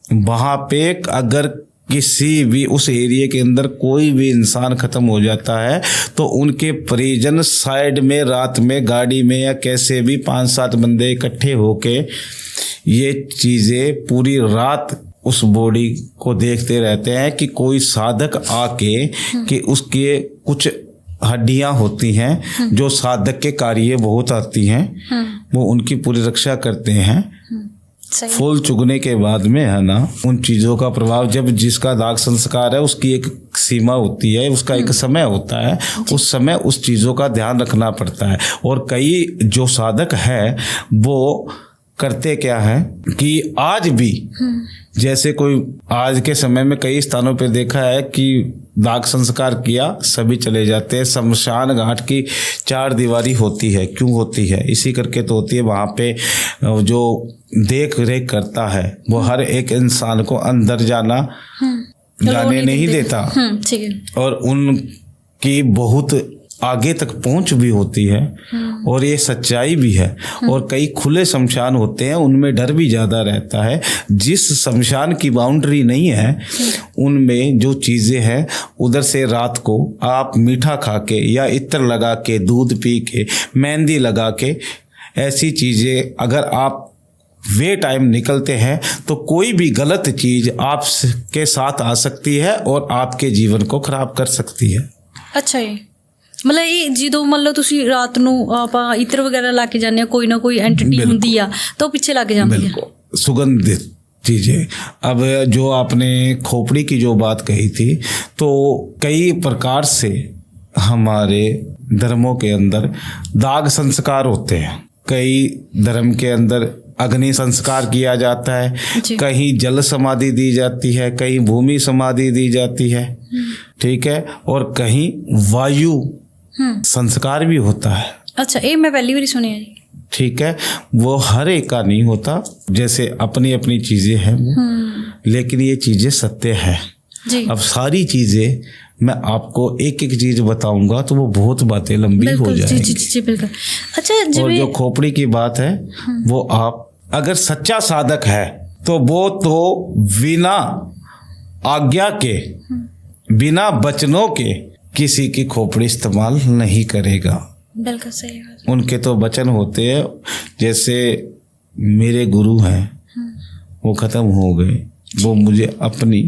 Speaker 1: वहाँ पे अगर किसी भी उस एरिया के अंदर कोई भी इंसान खत्म हो जाता है तो उनके परिजन साइड में रात में गाड़ी में या कैसे भी 5-7 बंदे इकट्ठे होके ये चीज़ें पूरी रात उस बॉडी को देखते रहते हैं कि कोई साधक आके कि उसके कुछ हड्डियां होती हैं जो साधक के कार्य बहुत आती हैं, वो उनकी पूरी रक्षा करते हैं। फूल चुगने के बाद में है ना उन चीज़ों का प्रभाव, जब जिसका दाग संस्कार है उसकी एक सीमा होती है, उसका एक समय होता है, उस समय उस चीज़ों का ध्यान रखना पड़ता है। और कई जो साधक है वो करते क्या है कि आज भी जैसे कोई आज के समय में कई स्थानों पे देखा है कि दाग संस्कार किया सभी चले जाते हैं। शमशान घाट की 4 दीवारी होती है, क्यों होती है? इसी करके तो होती है, वहाँ पे जो देख रेख करता है वो हर एक इंसान को अंदर जाने नहीं देता।
Speaker 2: ठीक है।
Speaker 1: और उनकी बहुत आगे तक पहुंच भी होती है और ये सच्चाई भी है। और कई खुले शमशान होते हैं, उनमें डर भी ज़्यादा रहता है। जिस शमशान की बाउंड्री नहीं है उनमें जो चीज़ें हैं उधर से रात को आप मीठा खा के या इत्र लगा के, दूध पी के, मेहंदी लगा के, ऐसी चीज़ें अगर आप वे टाइम निकलते हैं तो कोई भी गलत चीज़ आपके साथ आ सकती है और आपके जीवन को खराब कर सकती है।
Speaker 2: अच्छा जी, मतलब ਇਹ ਜਦੋਂ ਮੰਨ ਲਓ ਤੁਸੀਂ ਰਾਤ ਨੂੰ ਆਪਾਂ ਇਤਰ ਵਗੈਰਾ ਲਾ ਕੇ ਜਾਂਦੇ ਆ, ਕੋਈ ਨਾ ਕੋਈ ਐਂਟਿਟੀ ਹੁੰਦੀ ਆ ਤਾਂ ਉਹ ਪਿੱਛੇ ਲੱਗ ਜਾਂਦੀ ਆ।
Speaker 1: बिल्कुल सुगंधित चीज़ें। अब जो आपने खोपड़ी की जो बात कही थी, तो कई प्रकार से हमारे धर्मों के अंदर दाग संस्कार होते हैं। कई धर्म के अंदर अग्नि संस्कार किया जाता है, कहीं जल समाधि दी जाती है, कहीं भूमि समाधि दी जाती है, ठीक है, और कहीं वायु संस्कार भी होता है।
Speaker 2: अच्छा, ये मैं पहली बार सुनी है जी।
Speaker 1: ठीक है, वो हर एक का नहीं होता, जैसे अपनी अपनी चीज़ें हैं वो, लेकिन ये चीज़ें सत्य है
Speaker 2: जी।
Speaker 1: अब सारी चीज़ें मैं आपको एक एक चीज़ बताऊंगा तो वो बहुत बातें लंबी हो जाएंगी।
Speaker 2: जी जी जी बिल्कुल। अच्छा,
Speaker 1: और जो खोपड़ी की बात है वो आप अगर सच्चा साधक है तो वो तो बिना आज्ञा के, बिना वचनों के किसी की खोपड़ी इस्तेमाल नहीं करेगा।
Speaker 2: बिल्कुल सही बात।
Speaker 1: उनके तो वचन होते हैं, जैसे मेरे गुरु हैं वो ख़त्म हो गए, वो मुझे अपनी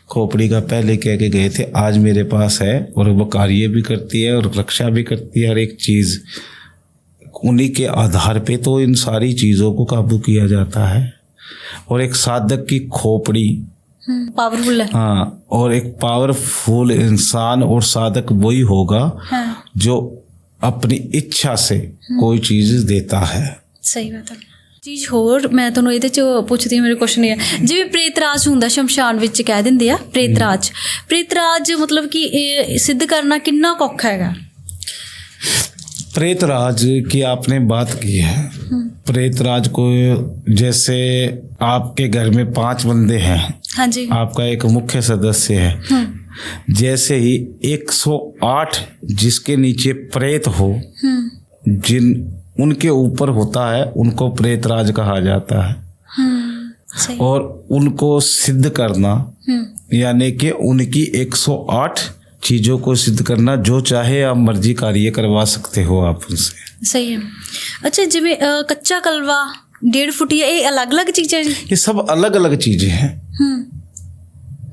Speaker 1: खोपड़ी का पहले कह के गए थे, आज मेरे पास है और वो कार्य भी करती है और रक्षा भी करती है। हर एक चीज़ उन्हीं के आधार पे तो इन सारी चीज़ों को काबू किया जाता है। और एक साधक की खोपड़ी
Speaker 2: पावरफुल है।
Speaker 1: हाँ, और एक पावरफुल इंसान और साधक वही होगा जो अपनी इच्छा से कोई चीज़ देता है।
Speaker 2: ਸਹੀ ਬਾਤ ਹੈ। ਚੀਜ਼ ਹੋਰ ਮੈਂ ਤੁਹਾਨੂੰ ਇਹਦੇ 'ਚ ਪੁੱਛਦੀ ਹਾਂ, ਮੇਰੇ ਕੁਐਸਚਨ ਇਹ ਹੈ, ਜਿਵੇਂ ਪ੍ਰੇਤਰਾਜ ਹੁੰਦਾ ਸ਼ਮਸ਼ਾਨ ਵਿੱਚ ਕਹਿ ਦਿੰਦੇ ਆ ਪ੍ਰੇਤਰਾਜ ਮਤਲਬ ਕਿ ਇਹ ਸਿੱਧ ਕਰਨਾ ਕਿੰਨਾ ਕੁ ਔਖਾ ਹੈਗਾ?
Speaker 1: प्रेतराज की आपने बात की है। प्रेतराज को जैसे आपके घर में 5 बंदे हैं,
Speaker 2: हाँ जी,
Speaker 1: आपका एक मुख्य सदस्य है, जैसे ही 108 जिसके नीचे प्रेत हो, जिन उनके ऊपर होता है उनको प्रेतराज कहा जाता है। और उनको सिद्ध करना यानी कि उनकी 108 चीज़ों को सिद्ध करना, जो चाहे आप मर्जी कार्य करवा सकते हो आप उनसे।
Speaker 2: सही है। अच्छा, जिਵੇਂ कच्चा कलवा 1.5 फुटिया, ये अलग अलग चीज़ें?
Speaker 1: ये सब अलग अलग चीज़ें हैं,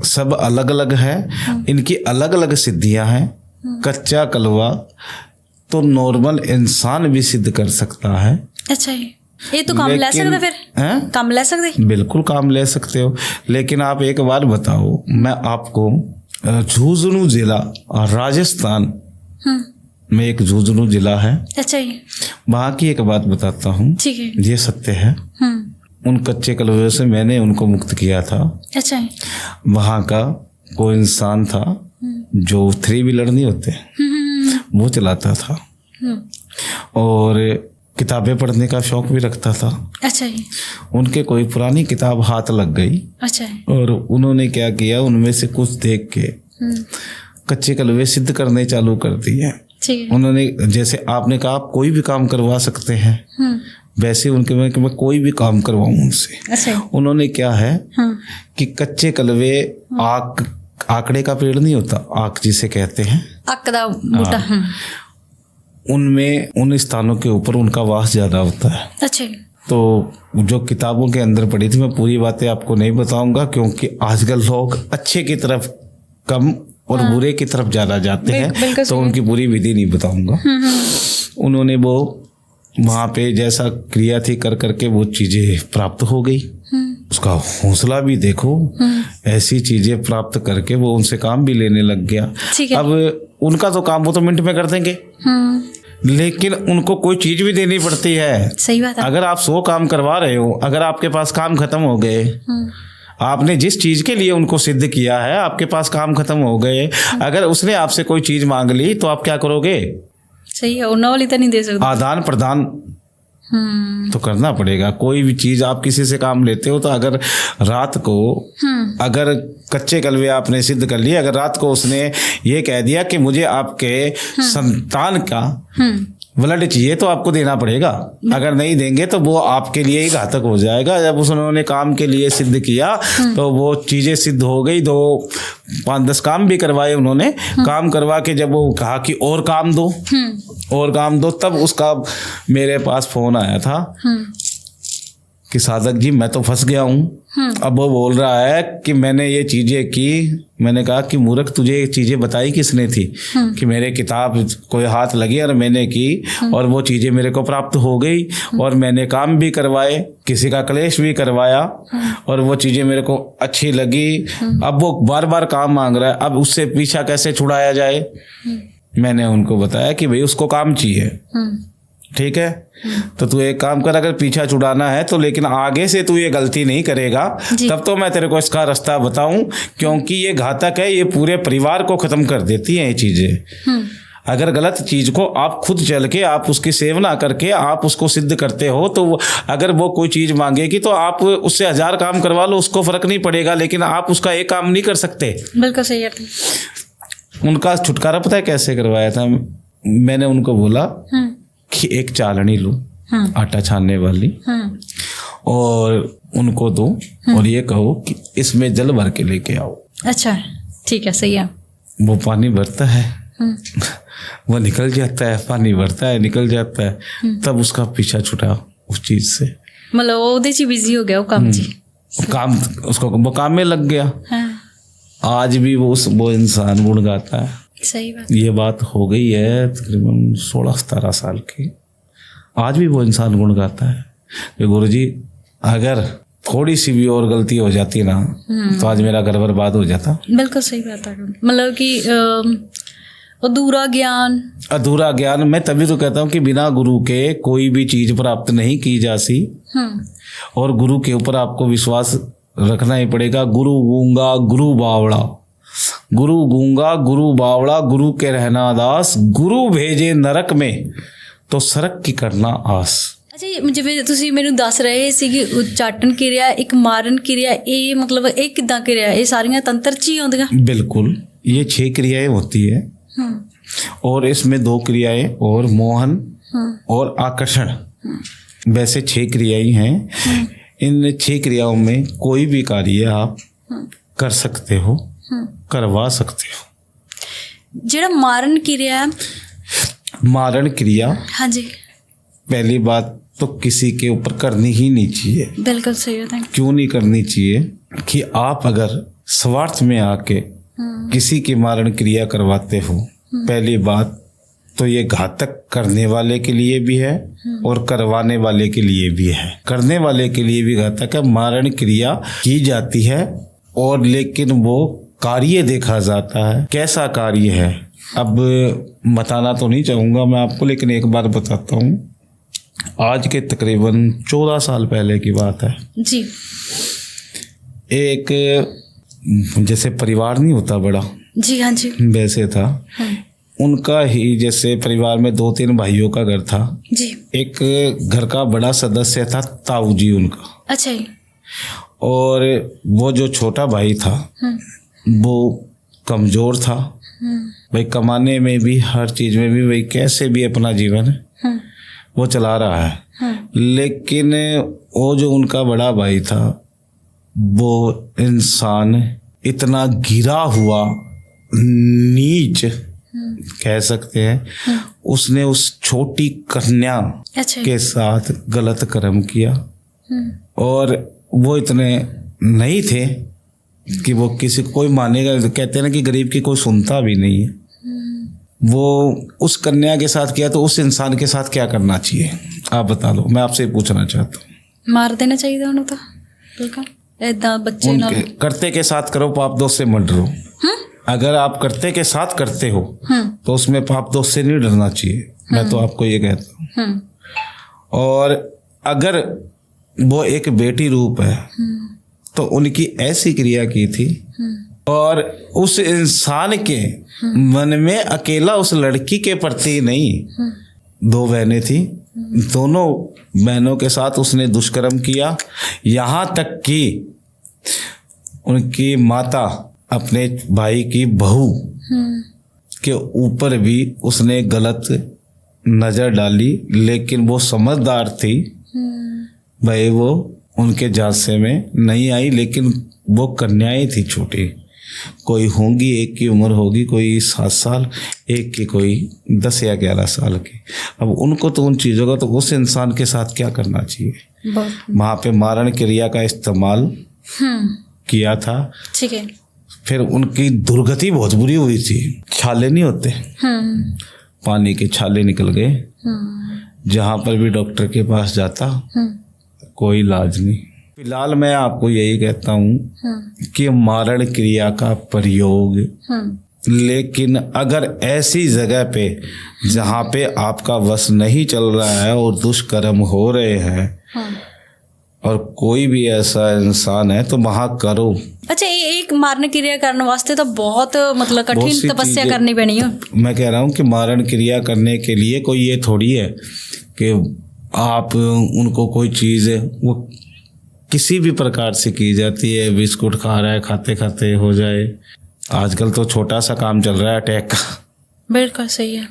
Speaker 1: सब अलग अलग है, इनकी अलग अलग सिद्धियां हैं। कच्चा कलवा तो नॉर्मल इंसान भी सिद्ध कर सकता है।
Speaker 2: अच्छा, ये तो काम ले सकते फिर? काम ले सकते? बिल्कुल
Speaker 1: काम ले सकते हो, लेकिन आप एक बार बताओ, मैं आपको झुंझुनू जिला राजस्थान में एक झुंझुनू जिला है,
Speaker 2: अच्छा जी,
Speaker 1: वहाँ की एक बात बताता हूँ,
Speaker 2: ठीक है,
Speaker 1: ये सत्य है। उन कच्चे कलवे से मैंने उनको मुक्त किया था।
Speaker 2: अच्छा,
Speaker 1: वहाँ का कोई इंसान था जो 3 व्हीलर नहीं होते वो चलाता था, और किताबें पढ़ने का शौक भी रखता था।
Speaker 2: अच्छा जी।
Speaker 1: उनके कोई पुरानी किताब हाथ लग गई
Speaker 2: अच्छा जी।
Speaker 1: और उन्होंने क्या किया, उनमें से कुछ देख के कच्चे कलवे सिद्ध करने चालू कर दिए।
Speaker 2: ठीक है।
Speaker 1: उन्होंने, जैसे आपने कहा आप कोई भी काम करवा सकते हैं, वैसे उनके में कि मैं कोई भी काम करवाऊं उनसे।
Speaker 2: अच्छा।
Speaker 1: उन्होंने क्या है कि कच्चे कलवे आकड़े का पेड़ नहीं होता, आक जिसे कहते हैं,
Speaker 2: अक दा बूटा।
Speaker 1: उनमें उन स्थानों के ऊपर उनका वास ज्यादा होता है।
Speaker 2: अच्छा।
Speaker 1: तो जो किताबों के अंदर पढ़ी थी, मैं पूरी बातें आपको नहीं बताऊंगा क्योंकि आजकल लोग अच्छे की तरफ कम और बुरे की तरफ ज्यादा जाते हैं, तो उनकी पूरी विधि नहीं बताऊंगा। उन्होंने वो वहां पे जैसा क्रिया थी कर करके वो चीजें प्राप्त हो गई। उसका हौसला भी देखो, ऐसी चीजें प्राप्त करके वो उनसे काम भी लेने लग गया। अब उनका तो काम वो तो मिनट में कर देंगे, लेकिन उनको कोई चीज भी देनी पड़ती है।
Speaker 2: सही बात है।
Speaker 1: अगर आप 100 काम करवा रहे हो, अगर आपके पास काम खत्म हो गए, आपने जिस चीज के लिए उनको सिद्ध किया है, आपके पास काम खत्म हो गए, अगर उसने आपसे कोई चीज मांग ली तो आप क्या करोगे?
Speaker 2: सही है, उन्ना वाली तो नहीं दे सकते।
Speaker 1: आदान प्रदान तो करना पड़ेगा। कोई भी चीज आप किसी से काम लेते हो तो अगर रात को अगर कच्चे कलवे आपने सिद्ध कर लिए, अगर रात को उसने ये कह दिया कि मुझे आपके संतान का ब्लड चाहिए, तो आपको देना पड़ेगा। अगर नहीं देंगे तो वो आपके लिए ही घातक हो जाएगा। जब उन्होंने काम के लिए सिद्ध किया तो वो चीजें सिद्ध हो गई। 5-10 काम भी करवाए उन्होंने। काम करवा के जब वो कहा कि और काम दो, और काम दो, तब उसका मेरे पास फोन आया था कि साधक जी मैं तो फंस गया हूँ। अब वो बोल रहा है कि मैंने ये चीजें की। मैंने कहा कि मूर्ख, तुझे ये चीजें बताई किसने थी? कि मेरे किताब कोई हाथ लगी और मैंने की और वो चीजें मेरे को प्राप्त हो गई और मैंने काम भी करवाए, किसी का क्लेश भी करवाया और वो चीजें मेरे को अच्छी लगी। अब वो बार बार काम मांग रहा है, अब उससे पीछा कैसे छुड़ाया जाए? मैंने उनको बताया कि भाई उसको काम चाहिए, ठीक है, तो तू एक काम कर, अगर पीछा छुड़ाना है तो, लेकिन आगे से तू ये गलती नहीं करेगा, तब तो मैं तेरे को इसका रास्ता बताऊं, क्योंकि ये घातक है, ये पूरे परिवार को खत्म कर देती हैं ये चीजें। अगर गलत चीज को आप खुद चल के आप उसकी सेवना करके आप उसको सिद्ध करते हो, तो अगर वो कोई चीज मांगेगी तो आप उससे 1000 काम करवा लो, उसको फर्क नहीं पड़ेगा, लेकिन आप उसका एक काम नहीं कर सकते।
Speaker 2: बिल्कुल सही है।
Speaker 1: उनका छुटकारा पता है कैसे करवाया था? मैंने उनको बोला कि एक चालनी लो, आटा छानने वाली, और उनको दो और ये कहो कि इसमें जल भर के लेके आओ।
Speaker 2: अच्छा, ठीक है, सही है।
Speaker 1: वो पानी भरता है, वो निकल जाता है, पानी भरता है, निकल जाता है, तब उसका पीछा छुटा उस चीज से।
Speaker 2: मतलब वो उधर ही बिजी हो गया, वो काम जी,
Speaker 1: काम उसको वो काम में लग गया। आज भी वो इंसान गुण गाता है।
Speaker 2: सही बात।
Speaker 1: ये बात हो गई है तकरीबन 16-17 साल की। आज भी वो इंसान गुण गाता है कि गुरुजी अगर थोड़ी सी भी और गलती हो जाती ना तो आज मेरा घर बर्बाद हो जाता।
Speaker 2: बिल्कुल सही बात है। मतलब कि अधूरा ज्ञान मैं तभी तो कहता हूँ कि बिना गुरु के कोई भी चीज प्राप्त नहीं की जा सी, और गुरु के ऊपर आपको विश्वास रखना ही पड़ेगा। गुरु गूंगा गुरु बावड़ा, गुरु गूंगा गुरु बावड़ा, गुरु के रहना दास, गुरु भेजे नरक में तो सरक की करना आस। अच्छा, ਜਿਵੇਂ ਤੁਸੀਂ ਮੈਨੂੰ ਦੱਸ ਰਹੇ ਸੀ ਕਿ ਉਚਾਟਨ ਕਿਰਿਆ, ਇੱਕ ਮਾਰਨ ਕਿਰਿਆ, ਇਹ ਮਤਲਬ ਇਹ ਕਿੱਦਾਂ ਕਿਰਿਆ? ਇਹ ਸਾਰੀਆਂ ਤੰਤਰ 'ਚ ਹੀ ਆਉਂਦੀਆਂ?
Speaker 1: बिल्कुल, ये 6 क्रियाएं होती है और इसमें 2 क्रियाएं और मोहन और आकर्षण, वैसे 6 क्रियाएं हैं। इन 6 क्रियाओं में कोई भी कार्य आप कर सकते हो, करवा सकते हो।
Speaker 2: ਜਿਹੜਾ ਮਾਰਨ ਕਿਰਿਆ,
Speaker 1: मारण क्रिया,
Speaker 2: हाँ जी,
Speaker 1: पहली बात तो किसी के ऊपर करनी ही नहीं चाहिए।
Speaker 2: बिल्कुल सही है।
Speaker 1: क्यों नहीं करनी चाहिए? कि आप अगर स्वार्थ में आके किसी की मारण क्रिया करवाते हो, पहली बात तो ये घातक करने वाले के लिए भी है और करवाने वाले के लिए भी है। करने वाले के लिए भी घातक है। मारण क्रिया की जाती है और लेकिन वो कार्य देखा जाता है, कैसा कार्य है। अब बताना तो नहीं चाहूँगा मैं आपको, लेकिन एक बार बताता हूँ। आज के तकरीबन 14 साल पहले की बात है
Speaker 2: जी।
Speaker 1: एक जैसे परिवार नहीं होता बड़ा,
Speaker 2: जी हाँ जी,
Speaker 1: वैसे था। उनका ही जैसे परिवार में 2-3 भाइयों का घर था।
Speaker 2: जी।
Speaker 1: एक घर का बड़ा सदस्य था ताऊ जी उनका।
Speaker 2: अच्छा जी।
Speaker 1: और वो जो छोटा भाई था वो कमज़ोर था। भाई कमाने में भी हर चीज़ में भी भाई कैसे भी अपना जीवन वो चला रहा है। लेकिन वो जो उनका बड़ा भाई था वो इंसान इतना गिरा हुआ नीच कह सकते हैं, उसने उस छोटी कन्या
Speaker 2: अच्छा।
Speaker 1: के साथ गलत कर्म किया। और वो इतने नहीं थे कि वो किसी कोई मानेगा। कहते हैं ना कि गरीब की कोई सुनता भी नहीं है। वो उस कन्या के साथ किया तो उस इंसान के साथ क्या करना चाहिए आप बता दो। मैं आपसे पूछना चाहता हूँ।
Speaker 2: मार देना चाहिए उन्हें तो बिल्कुल ऐदा बच्चे नाल।
Speaker 1: करते के साथ करो पाप दोष से मत डरो। अगर आप करते के साथ करते हो तो उसमें पाप दोष से नहीं डरना चाहिए। मैं तो आपको ये कहता हूँ। और अगर वो एक बेटी रूप है तो उनकी ऐसी क्रिया की थी और उस इंसान के मन में अकेला उस लड़की के प्रति नहीं, 2 बहनें थी, दोनों बहनों के साथ उसने दुष्कर्म किया। यहाँ तक कि उनकी माता अपने भाई की बहू के ऊपर भी उसने गलत नज़र डाली। लेकिन वो समझदार थी भाई, वो उनके झांसे में नहीं आई। लेकिन वो कन्याएं थी छोटी, कोई होंगी 1 की उम्र होगी, कोई 7 साल, एक की कोई 10 या 11 साल की। अब उनको तो उन चीज़ों का तो उस इंसान के साथ क्या करना चाहिए। वहाँ पे मारण क्रिया का इस्तेमाल किया था।
Speaker 2: ठीक है।
Speaker 1: फिर उनकी दुर्गति बहुत बुरी हुई थी। छाले नहीं होते, पानी के छाले निकल गए। जहाँ पर भी डॉक्टर के पास जाता कोई इलाज नहीं। फिलहाल मैं आपको यही कहता हूँ कि मारण क्रिया का प्रयोग, लेकिन अगर ऐसी जगह पे जहाँ पे आपका वश नहीं चल रहा है और दुष्कर्म हो रहे हैं और कोई भी ऐसा इंसान है तो वहाँ करो।
Speaker 2: अच्छा, एक मारण क्रिया करने वास्ते तो बहुत मतलब कठिन तपस्या करनी पड़ी है।
Speaker 1: मैं कह रहा हूँ कि मारण क्रिया करने के लिए कोई ये थोड़ी है कि आप उनको कोई चीज़ वो किसी भी प्रकार से की जाती है। बिस्कुट खा रहा है, खाते खाते हो जाए। आजकल तो छोटा सा काम चल रहा है अटैक का।
Speaker 2: बिल्कुल सही है।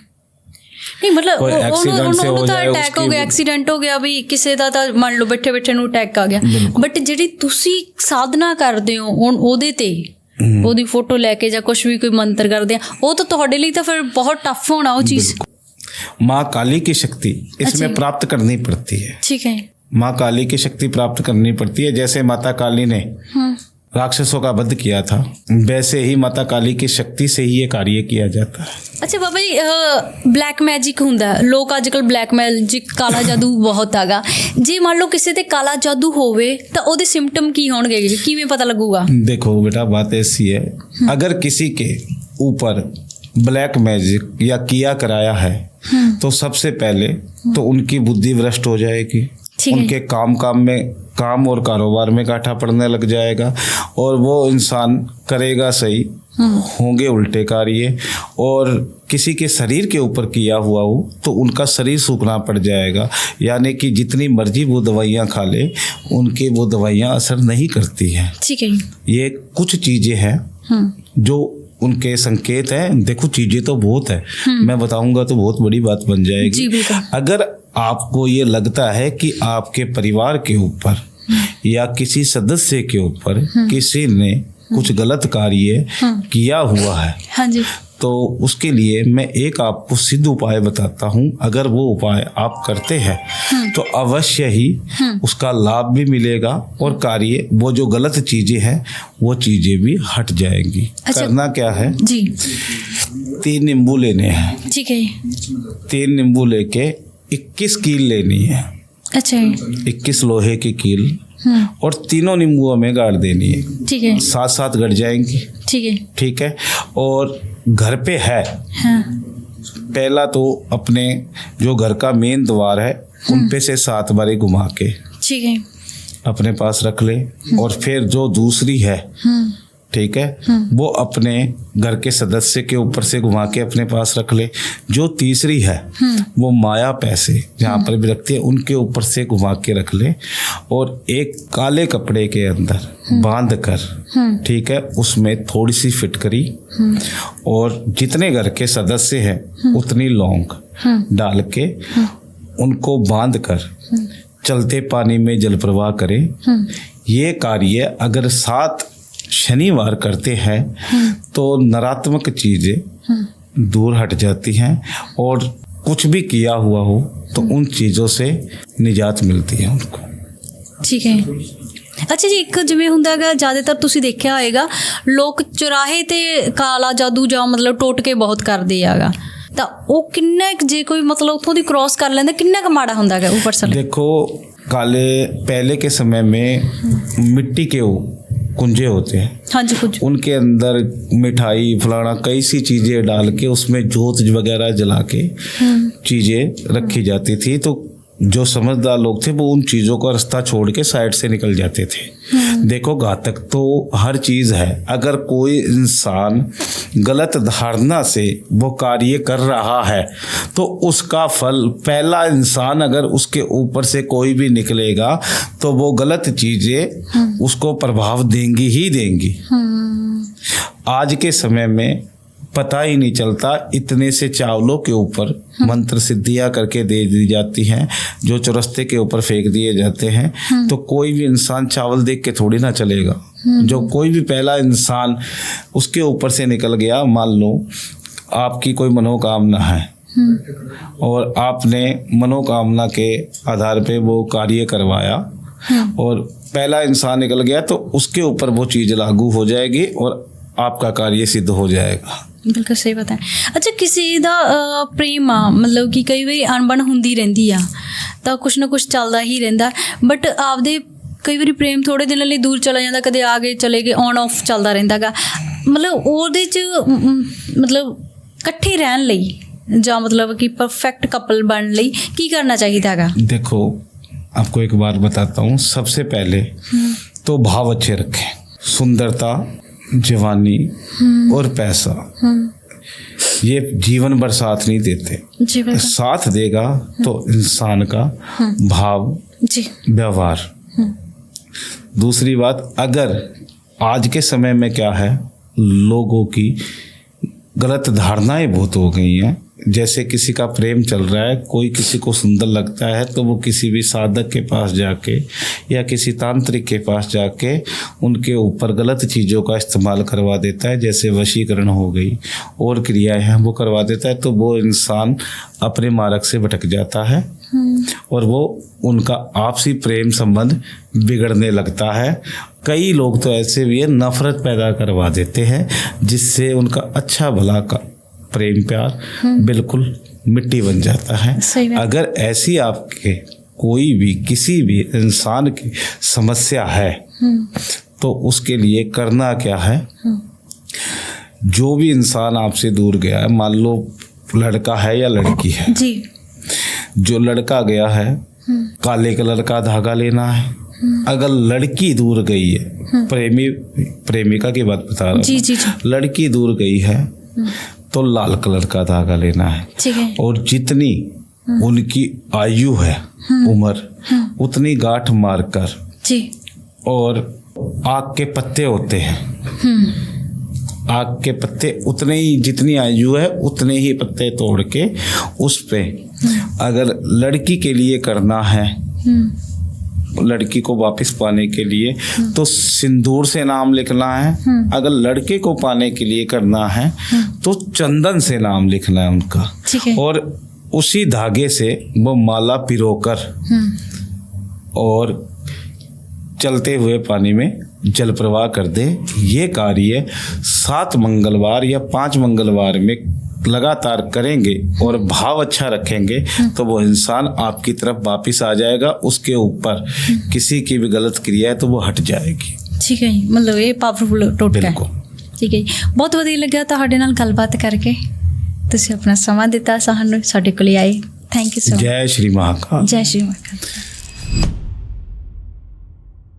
Speaker 2: नहीं मतलब
Speaker 1: एक्सीडेंट से हो जाए,
Speaker 2: अटैक हो गया, एक्सीडेंट हो गया भी ਕਿਸੇ ਦਾ ਤਾਂ ਮੰਨ ਲਓ ਬੈਠੇ ਬੈਠੇ ਨੂੰ ਅਟੈਕ ਆ ਗਿਆ। ਬਟ ਜਿਹੜੀ ਤੁਸੀਂ ਸਾਧਨਾ ਕਰਦੇ ਹੋ ਉਹਦੇ ਤੇ ਉਹਦੀ ਫੋਟੋ ਲੈ ਕੇ ਜਾਂ ਕੁਝ ਵੀ ਕੋਈ ਮੰਤਰ ਕਰਦੇ ਆ, ਉਹ ਤਾਂ ਤੁਹਾਡੇ ਲਈ ਤਾਂ ਫਿਰ ਬਹੁਤ ਟਫ ਹੋਣਾ ਉਹ ਚੀਜ਼।
Speaker 1: माँ काली की शक्ति इसमें प्राप्त करनी पड़ती है।
Speaker 2: ठीक है।
Speaker 1: माँ काली की शक्ति प्राप्त करनी पड़ती है। जैसे माता काली ने राक्षसों का वध किया था, वैसे ही माता काली की शक्ति से ही ये कार्य किया जाता है।
Speaker 2: अच्छा बाबा जी, ब्लैक मैजिक ਹੁੰਦਾ ਲੋਕ ਅੱਜਕੱਲ ਬਲੈਕ ਮੈਜਿਕ ਕਾਲਾ ਜਾਦੂ ਬਹੁਤ ਹੈਗਾ। ਜੇ ਮੰਨ ਲਓ ਕਿਸੇ ਤੇ ਕਾਲਾ ਜਾਦੂ ਹੋਵੇ ਤਾਂ ਉਹਦੇ ਸਿੰਪਟਮ ਕੀ ਹੋਣਗੇ, ਕਿਵੇਂ ਪਤਾ ਲੱਗੂਗਾ?
Speaker 1: देखो बेटा, बात ऐसी है, अगर किसी के ऊपर ब्लैक मैजिक या किया कराया है तो सबसे पहले तो उनकी बुद्धि भ्रष्ट हो जाएगी। उनके काम और कारोबार में कांटा पड़ने लग जाएगा और वो इंसान करेगा सही, होंगे उल्टे कार्य। और किसी के शरीर के ऊपर किया हुआ हो तो उनका शरीर सूखना पड़ जाएगा। यानी कि जितनी मर्जी वो दवाइयाँ खा ले, उनके वो दवाइयाँ असर नहीं करती हैं।
Speaker 2: ठीक है।
Speaker 1: ये कुछ चीज़ें हैं जो उनके संकेत हैं। देखो चीज़ें तो बहुत है, मैं बताऊंगा तो बहुत बड़ी बात बन जाएगी। अगर आपको ये लगता है कि आपके परिवार के ऊपर या किसी सदस्य के ऊपर किसी ने कुछ गलत कार्य किया हुआ है,
Speaker 2: हाँ जी,
Speaker 1: तो उसके लिए मैं एक आपको सिद्ध उपाय बताता हूँ। अगर वो उपाय आप करते हैं तो अवश्य ही उसका लाभ भी मिलेगा और कार्य वो जो गलत चीज़ें हैं वो चीज़ें भी हट जाएंगी। अच्छा, करना क्या है
Speaker 2: जी,
Speaker 1: 3 नींबू लेने हैं।
Speaker 2: ठीक है।
Speaker 1: 3 नींबू लेके 21 कील लेनी है।
Speaker 2: अच्छा।
Speaker 1: 21 लोहे की कील और तीनों नींबुओं में गाड़ देनी है। ठीक है। 7-7 गड़ जाएंगी। ठीक है। ठीक है। और घर पे है, हाँ, पहला तो अपने जो घर का मेन द्वार है उन पे से 7 बारी घुमा के, ठीक है, अपने पास रख ले। और फिर जो दूसरी है ठीक है, वो अपने घर के सदस्य के ऊपर से घुमा के अपने पास रख ले। जो तीसरी है वो माया पैसे जहाँ पर भी रखती है उनके ऊपर से घुमा के रख ले, और एक काले कपड़े के अंदर बांध कर, ठीक है, उसमें थोड़ी सी फिटकरी और जितने घर के सदस्य हैं उतनी लौंग डाल के उनको बांध कर चलते पानी में जल प्रवाह करें। ये कार्य अगर 7 शनिवार करते हैं तो नकारात्मक चीजें दूर हट जाती हैं, और कुछ भी किया हुआ हो तो उन चीज़ों से निजात मिलती है उनको।
Speaker 2: ठीक है। ਅੱਛਾ ਜੀ, ਇੱਕ ਜਿਵੇਂ ਹੁੰਦਾ ਹੈਗਾ ਜ਼ਿਆਦਾਤਰ ਤੁਸੀਂ ਦੇਖਿਆ ਹੋਏਗਾ ਲੋਕ ਚੁਰਾਹੇ ਤੇ ਕਾਲਾ ਜਾਦੂ ਜਾਂ ਮਤਲਬ ਟੋਟਕੇ ਬਹੁਤ ਕਰਦੇ ਆਗਾ, ਤਾਂ ਉਹ ਕਿੰਨਾ ਕੁ ਜੇ ਕੋਈ ਮਤਲਬ ਉੱਥੋਂ ਦੀ ਕ੍ਰੋਸ ਕਰ ਲੈਂਦਾ ਕਿੰਨਾ ਕੁ ਮਾੜਾ ਹੁੰਦਾ ਹੈਗਾ ਉਹ ਪਰਸਨ?
Speaker 1: देखो, काले पहले के समय में मिट्टी के कुंजे होते हैं,
Speaker 2: हाँ जी, कुछ
Speaker 1: उनके अंदर मिठाई फलाना कई सी चीज़ें डाल के उसमें जोत वगैरह जला के चीज़ें रखी जाती थी। तो जो समझदार लोग थे वो उन चीज़ों का रास्ता छोड़ के साइड से निकल जाते थे। देखो, घातक तो हर चीज़ है। अगर कोई इंसान गलत धारणा से वो कार्य कर रहा है तो उसका फल, पहला इंसान अगर उसके ऊपर से कोई भी निकलेगा तो वो गलत चीज़ें उसको प्रभाव देंगी ही देंगी। आज के समय में पता ही नहीं चलता, इतने से चावलों के ऊपर मंत्र सिद्धियाँ करके दे दी जाती हैं जो चौरस्ते के ऊपर फेंक दिए जाते हैं। तो कोई भी इंसान चावल देख के थोड़ी ना चलेगा। जो कोई भी पहला इंसान उसके ऊपर से निकल गया, मान लो आपकी कोई मनोकामना है और आपने मनोकामना के आधार पे वो कार्य करवाया और पहला इंसान निकल गया, तो उसके ऊपर वो चीज़ लागू हो जाएगी और आपका कार्य सिद्ध हो जाएगा।
Speaker 2: ਬਿਲਕੁਲ ਸਹੀ ਪਤਾ ਹੈ। ਅੱਛਾ, ਕਿਸੇ ਦਾ ਪ੍ਰੇਮ ਆ ਮਤਲਬ ਕਿ ਕਈ ਵਾਰੀ ਅਣਬਣ ਹੁੰਦੀ ਰਹਿੰਦੀ ਆ, ਤਾਂ ਕੁਛ ਨਾ ਕੁਛ ਚੱਲਦਾ ਹੀ ਰਹਿੰਦਾ, ਬਟ ਆਪਦੇ ਕਈ ਵਾਰੀ ਪ੍ਰੇਮ ਥੋੜੇ ਦਿਨਾਂ ਲਈ ਦੂਰ ਚਲਾ ਜਾਂਦਾ, ਕਦੇ ਆ ਗਏ ਚਲੇ ਗਏ, ਔਨ ਆਫ ਚੱਲਦਾ ਰਹਿੰਦਾ ਗਾ। ਮਤਲਬ ਉਹਦੇ 'ਚ ਮਤਲਬ ਇਕੱਠੇ ਰਹਿਣ ਲਈ ਜਾਂ ਮਤਲਬ ਕਿ परफेक्ट कपल बनने ਲਈ ਕੀ करना चाहिए गा?
Speaker 1: देखो, आपको एक बात बताता हूँ। सबसे पहले तो भाव अच्छे रखें। सुंदरता, जवानी और पैसा ये जीवन भर साथ नहीं देते। साथ देगा तो इंसान का भाव, व्यवहार। दूसरी बात, अगर आज के समय में क्या है, लोगों की गलत धारणाएं बहुत हो गई हैं। जैसे किसी का प्रेम चल रहा है, कोई किसी को सुंदर लगता है तो वो किसी भी साधक के पास जाके या किसी तांत्रिक के पास जाके उनके ऊपर गलत चीज़ों का इस्तेमाल करवा देता है। जैसे वशीकरण हो गई और क्रियाएं हैं वो करवा देता है, तो वो इंसान अपने मार्ग से भटक जाता है और वो उनका आपसी प्रेम संबंध बिगड़ने लगता है। कई लोग तो ऐसे भी है, नफरत पैदा करवा देते हैं जिससे उनका अच्छा भला का प्रेम प्यार बिल्कुल मिट्टी बन जाता है। अगर ऐसी आपके कोई भी किसी भी इंसान की समस्या है तो उसके लिए करना क्या है, जो भी इंसान आपसे दूर गया है, मान लो लड़का है या लड़की है जी, जो लड़का गया है काले कलर का धागा लेना है। अगर लड़की दूर गई है, प्रेमिका की बात बता रहा हूँ, लड़की दूर गई है तो लाल कलर का धागा लेना है और जितनी उनकी आयु है, उम्र, उतनी गांठ मारकर और आग के पत्ते होते हैं, आग के पत्ते उतने ही, जितनी आयु है उतने ही पत्ते तोड़ के उस पे अगर लड़की के लिए करना है, लड़की को वापस पाने के लिए तो सिंदूर से नाम लिखना है। अगर लड़के को पाने के लिए करना है तो चंदन से नाम लिखना है उनका, और उसी धागे से वो माला पिरोकर और चलते हुए पानी में जल प्रवाह कर दे। ये कार्य 7 मंगलवार या 5 मंगलवार में लगातार करेंगे और भाव अच्छा रखेंगे तो वो इंसान आपकी तरफ वापस आ जाएगा। उसके ऊपर किसी की भी गलत क्रिया है तो वो हट जाएगी।
Speaker 2: ठीक है, मतलब ये पावरफुल टोटका है। ठीक है, बहुत ਵਧੀਆ ਲੱਗਾ ਤੁਹਾਡੇ ਨਾਲ ਗੱਲਬਾਤ ਕਰਕੇ। ਤੁਸੀਂ ਆਪਣਾ ਸਮਾਂ ਦਿੱਤਾ, ਸਾਨੂੰ ਸਾਡੇ ਕੋਲ ਆਏ। Thank you so much.
Speaker 1: जय श्री महाकाल।
Speaker 2: जय श्री महाकाल।